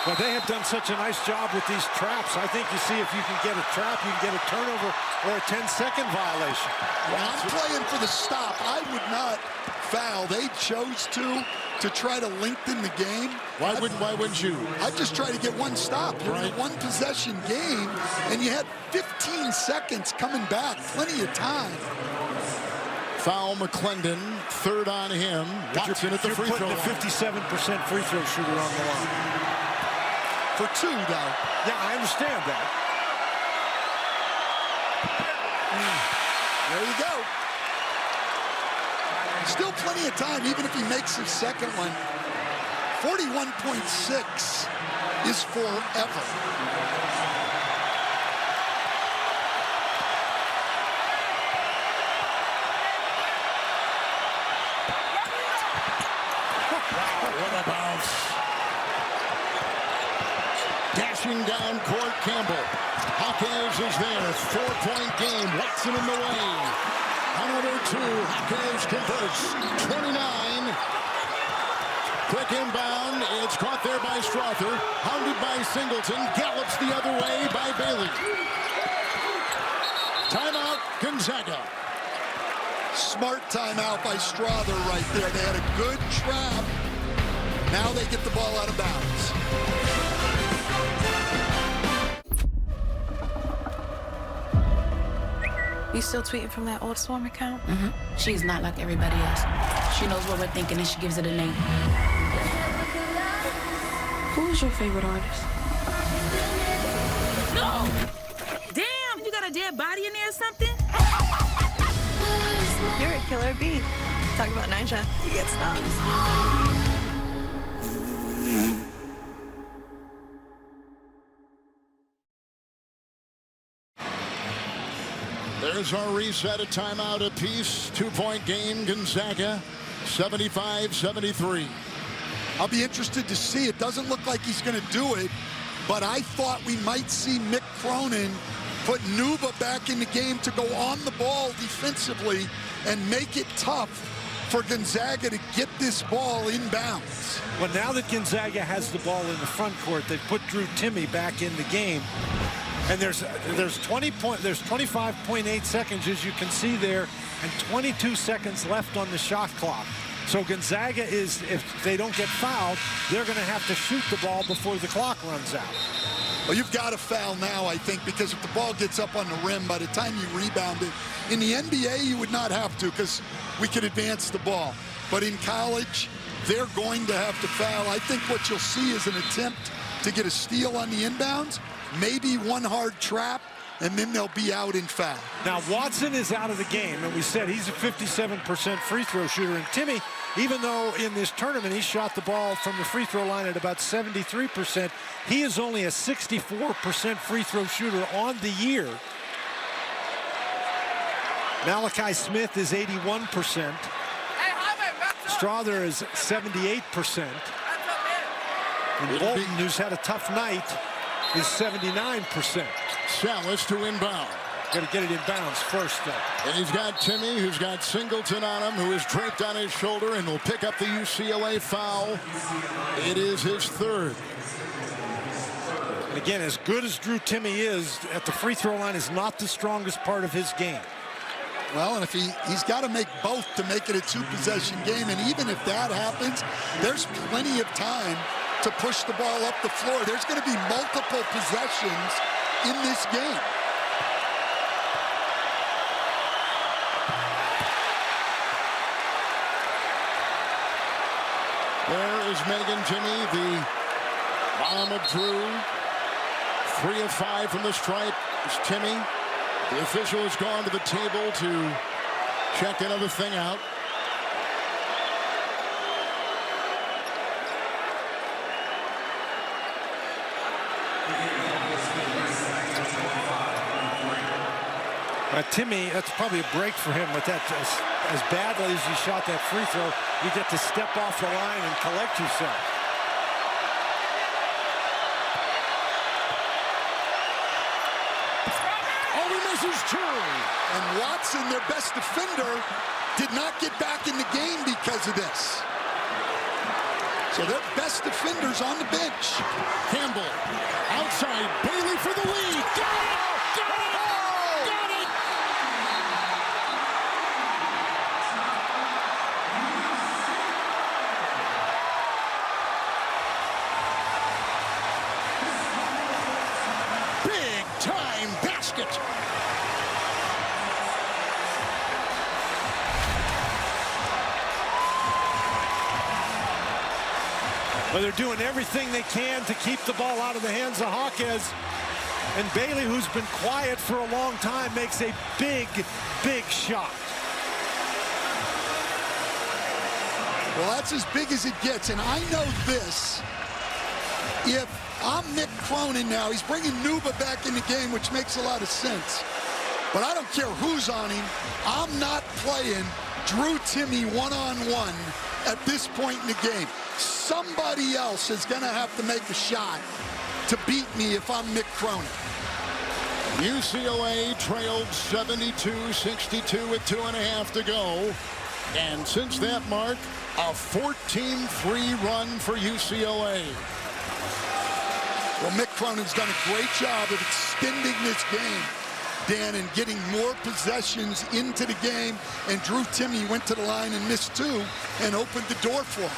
Well, they have done such a nice job with these traps. I think you see if you can get a trap, you can get a turnover or a 10-second violation. Well, I'm playing for the stop. I would not foul. They chose to try to lengthen the game. Why wouldn't you? I'd just try to get one stop. You're in a one-possession game, and you had 15 seconds coming back. Plenty of time. Foul McClendon, 3rd on him. Watson at the free throw line. The 57% free throw shooter on the line. for 2, though. Yeah, I understand that. There you go. Still plenty of time, even if he makes his second one. 41.6 is forever. What a bounce. Dashing down court, Campbell. Jaquez is there. 4-point game. Watson in the way. Another 2. Jaquez converts. 29. Quick inbound. It's caught there by Strother. Hounded by Singleton. Gallops the other way by Bailey. Timeout, Gonzaga. Smart timeout by Strother right there. They had a good trap. Now they get the ball out of bounds. You still tweeting from that old Swarm account? Mm-hmm. She's not like everybody else. She knows what we're thinking and she gives it a name. Who's your favorite artist? No! Damn, you got a dead body in there or something? You're a killer bee. Talk about Nisha. You get stops. There's our reset, a timeout apiece. 2-point game, Gonzaga, 75-73. I'll be interested to see. It doesn't look like he's going to do it, but I thought we might see Mick Cronin put Nuba back in the game to go on the ball defensively and make it tough for Gonzaga to get this ball inbounds. Well, now that Gonzaga has the ball in the front court, they've put Drew Timme back in the game. And there's 25.8 seconds, as you can see there, and 22 seconds left on the shot clock. So Gonzaga is, if they don't get fouled, they're going to have to shoot the ball before the clock runs out. Well, you've got to foul now, I think, because if the ball gets up on the rim, by the time you rebound it, in the NBA, you would not have to because we could advance the ball. But in college, they're going to have to foul. I think what you'll see is an attempt to get a steal on the inbounds, maybe one hard trap, and then they'll be out in foul. Now, Watson is out of the game, and we said he's a 57% free throw shooter. And Timme, even though in this tournament he shot the ball from the free throw line at about 73%, he is only a 64% free throw shooter on the year. Malachi Smith is 81%. Strother is 78%. And Bolton, who's had a tough night, is 79%. Salas to inbound. Got to get it in bounds first, though. And he's got Timme, who's got Singleton on him, who is draped on his shoulder and will pick up the UCLA foul. It is his third. And again, as good as Drew Timme is, at the free throw line is not the strongest part of his game. Well, and if he's got to make both to make it a two-possession game, and even if that happens, there's plenty of time to push the ball up the floor. There's going to be multiple possessions in this game. There is Megan Timme, the bottom of Drew. 3 of 5 from the stripe is Timme. The official has gone to the table to check another thing out. Timme, that's probably a break for him, but that as badly as you shot that free throw, you get to step off the line and collect yourself. Oh, he misses 2. And Watson, their best defender, did not get back in the game because of this. So their best defenders on the bench. Campbell outside, Bailey for the lead. Got it! Got it! Got it! Big time basket. But they're doing everything they can to keep the ball out of the hands of Hawkes. And Bailey, who's been quiet for a long time, makes a big, big shot. Well, that's as big as it gets, and I know this. If I'm Mick Cronin now, he's bringing Nuba back in the game, which makes a lot of sense. But I don't care who's on him. I'm not playing Drew Timme one-on-one at this point in the game. Somebody else is going to have to make a shot to beat me if I'm Mick Cronin. UCLA trailed 72-62 with 2.5 to go. And since that mark, a 14-3 run for UCLA. Well, Mick Cronin's done a great job of extending this game, Dan, and getting more possessions into the game. And Drew Timme went to the line and missed 2 and opened the door for him.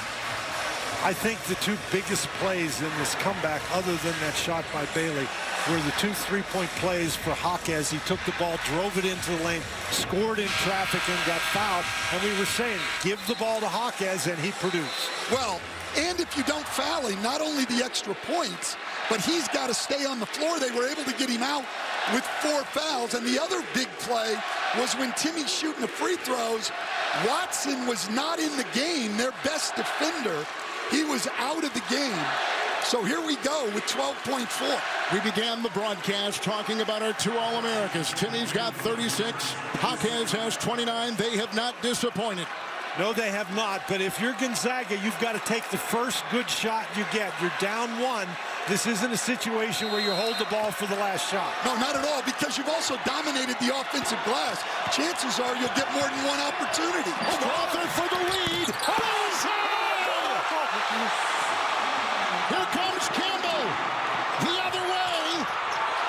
I think the 2 biggest plays in this comeback, other than that shot by Bailey, were the 2 3-point plays for Hawkes. He took the ball, drove it into the lane, scored in traffic, and got fouled. And we were saying, give the ball to Hawkes, and he produced. Well, and if you don't foul him, not only the extra points, but he's got to stay on the floor. They were able to get him out with 4 fouls. And the other big play was when Timme's shooting the free throws. Watson was not in the game, their best defender. He was out of the game. So here we go with 12.4. We began the broadcast talking about our 2 All-Americans. Timme's got 36. Hawkes has 29. They have not disappointed. No, they have not. But if you're Gonzaga, you've got to take the first good shot you get. You're down 1. This isn't a situation where you hold the ball for the last shot. No, not at all, because you've also dominated the offensive glass. Chances are you'll get more than 1 opportunity. Crawford for the lead. Bullseye! Here comes Campbell. The other way.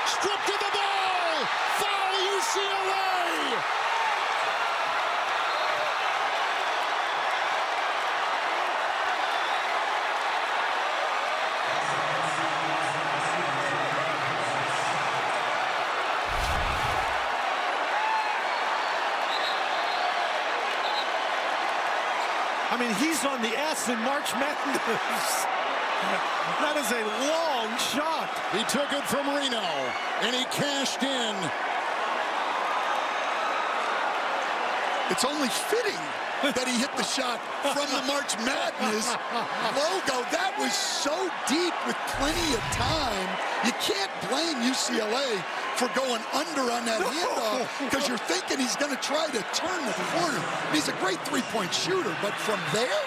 Stripped to the ball. Foul UCLA. I mean, he's on the S in March Madness. That is a long shot. He took it from Reno, and he cashed in. It's only fitting that he hit the shot from the March Madness logo. That was so deep with plenty of time. You can't blame UCLA for going under on that handoff because you're thinking he's going to try to turn the corner. He's a great 3-point shooter, but from there?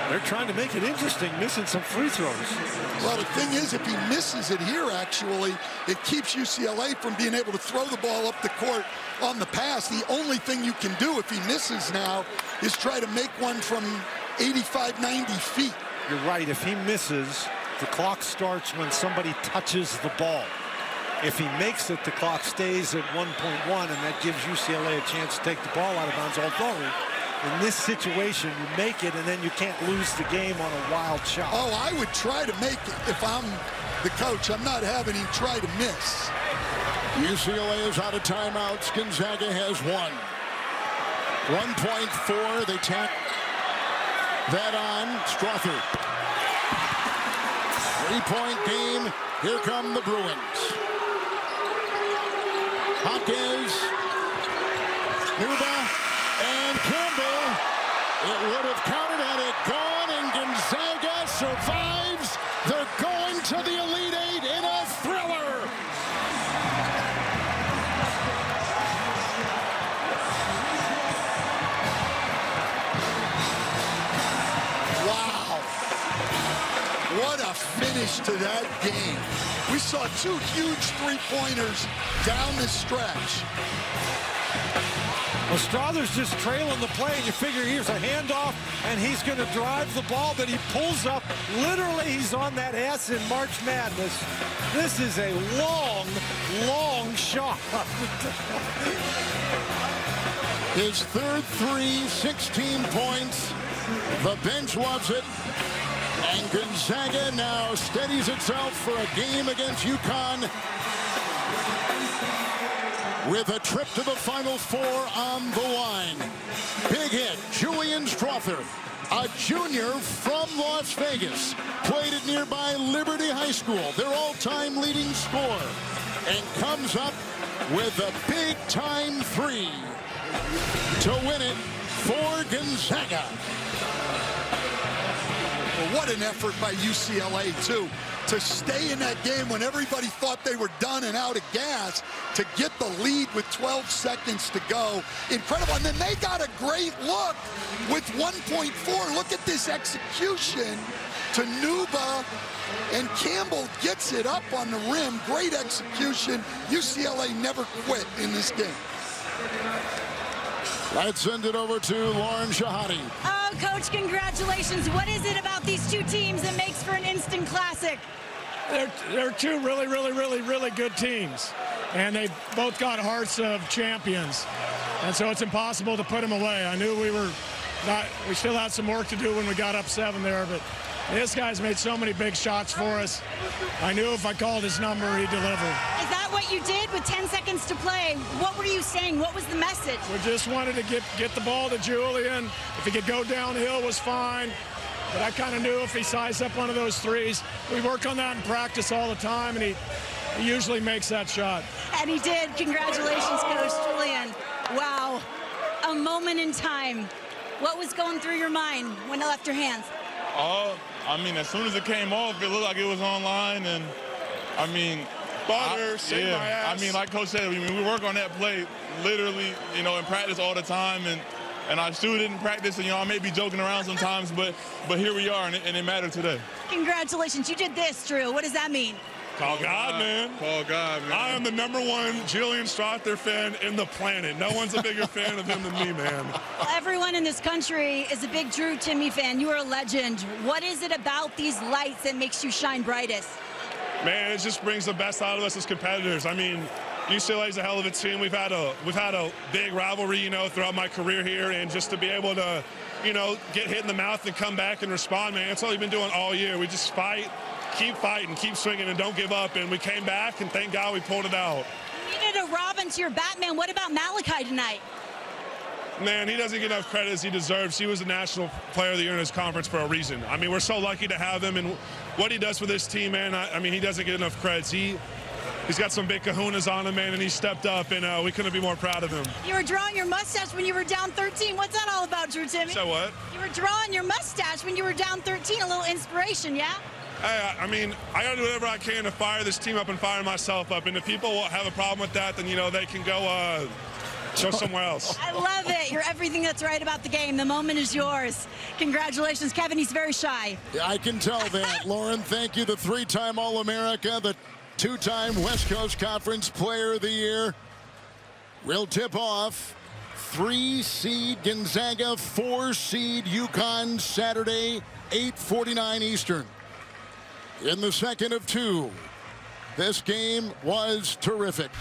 They're trying to make it interesting, missing some free throws. Well, the thing is, if he misses it here, actually, it keeps UCLA from being able to throw the ball up the court on the pass. The only thing you can do if he misses now is try to make one from 85, 90 feet. You're right. If he misses, the clock starts when somebody touches the ball. If he makes it, the clock stays at 1.1, and that gives UCLA a chance to take the ball out of bounds. Although, in this situation, you make it, and then you can't lose the game on a wild shot. Oh, I would try to make it if I'm the coach. I'm not having him try to miss. UCLA is out of timeouts. Gonzaga has 1. 1.4. They tack that on. Strawther. 3-point game. Here come the Bruins. Hawkes, Nuba, and Campbell. It would have counted had it gone, and Gonzaga survives. They're going to the Elite Eight in a thriller. Wow. What a finish to that game. We saw 2 huge 3-pointers down the stretch. Well, Strawther's just trailing the play, and you figure here's a handoff, and he's going to drive the ball, but he pulls up. Literally, he's on that S in March Madness. This is a long, long shot. His third 3, 16 points. The bench loves it. And Gonzaga now steadies itself for a game against UConn. with a trip to the Final Four on the line. Big hit, Julian Strother, a junior from Las Vegas, played at nearby Liberty High School, their all-time leading scorer, and comes up with a big-time three to win it for Gonzaga. Well, what an effort by UCLA, too, to stay in that game when everybody thought they were done and out of gas, to get the lead with 12 seconds to go. Incredible. And then they got a great look with 1.4. Look at this execution to Nuba, and Campbell gets it up on the rim. Great execution. UCLA never quit in this game. Let's send it over to Lauren Shahadi. Oh, Coach, congratulations. What is it about these two teams that makes for an instant classic? They're two really good teams, and they both got hearts of champions, and so it's impossible to put them away. I knew we still had some work to do when we got up 7 there, but this guy's made so many big shots for us. I knew if I called his number, he'd deliver. Is that what you did with 10 seconds to play? What were you saying? What was the message? We just wanted to get the ball to Julian. If he could go downhill, was fine. But I kind of knew if he sized up one of those threes, we work on that in practice all the time, and he usually makes that shot. And he did. Congratulations, Coach Julian. Wow. A moment in time. What was going through your mind when it left your hands? I mean, as soon as it came off, it looked like it was online, and I mean, saved my ass. I mean, like Coach said, we work on that play literally, in practice all the time, and I still didn't practice, and I may be joking around sometimes, but here we are, and it mattered today. Congratulations. You did this, Drew. What does that mean? Call God, man. Call God, man. I am the #1 Julian Strother fan in the planet. No one's a bigger fan of him than me, man. Well, everyone in this country is a big Drew Timme fan. You are a legend. What is it about these lights that makes you shine brightest? Man, it just brings the best out of us as competitors. I mean, UCLA's a hell of a team. We've had a big rivalry, throughout my career here, and just to be able to, get hit in the mouth and come back and respond, man, that's all we've been doing all year. We just fight, keep fighting, keep swinging, and don't give up. And we came back, and thank God we pulled it out. You needed a Robin to your Batman. What about Malachi tonight? Man, he doesn't get enough credit as he deserves. He was the National Player of the Year in his conference for a reason. I mean, we're so lucky to have him, and what he does for this team, man, I mean, he doesn't get enough credit. He's got some big kahunas on him, man, and he stepped up, and we couldn't be more proud of him. You were drawing your mustache when you were down 13. What's that all about, Drew Timme? So what? You were drawing your mustache when you were down 13. A little inspiration, yeah? Hey, I mean, I got to do whatever I can to fire this team up and fire myself up. And if people have a problem with that, then, they can go go somewhere else. I love it. You're everything that's right about the game. The moment is yours. Congratulations, Kevin. He's very shy. Yeah, I can tell that. Lauren, thank you. The 3-time All-America, the 2-time West Coast Conference Player of the Year. We'll tip off 3-seed Gonzaga, 4-seed UConn Saturday, 8:49 Eastern. In the second of 2, this game was terrific.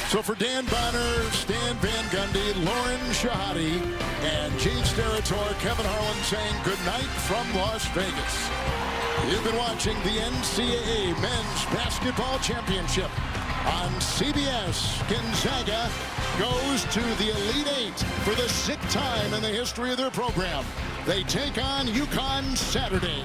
So for Dan Bonner, Stan Van Gundy, Lauren Shahadi, and Gene Steratore, Kevin Harlan saying good night from Las Vegas. You've been watching the NCAA Men's Basketball Championship on CBS. Gonzaga goes to the Elite Eight for the 6th time in the history of their program. They take on UConn Saturday.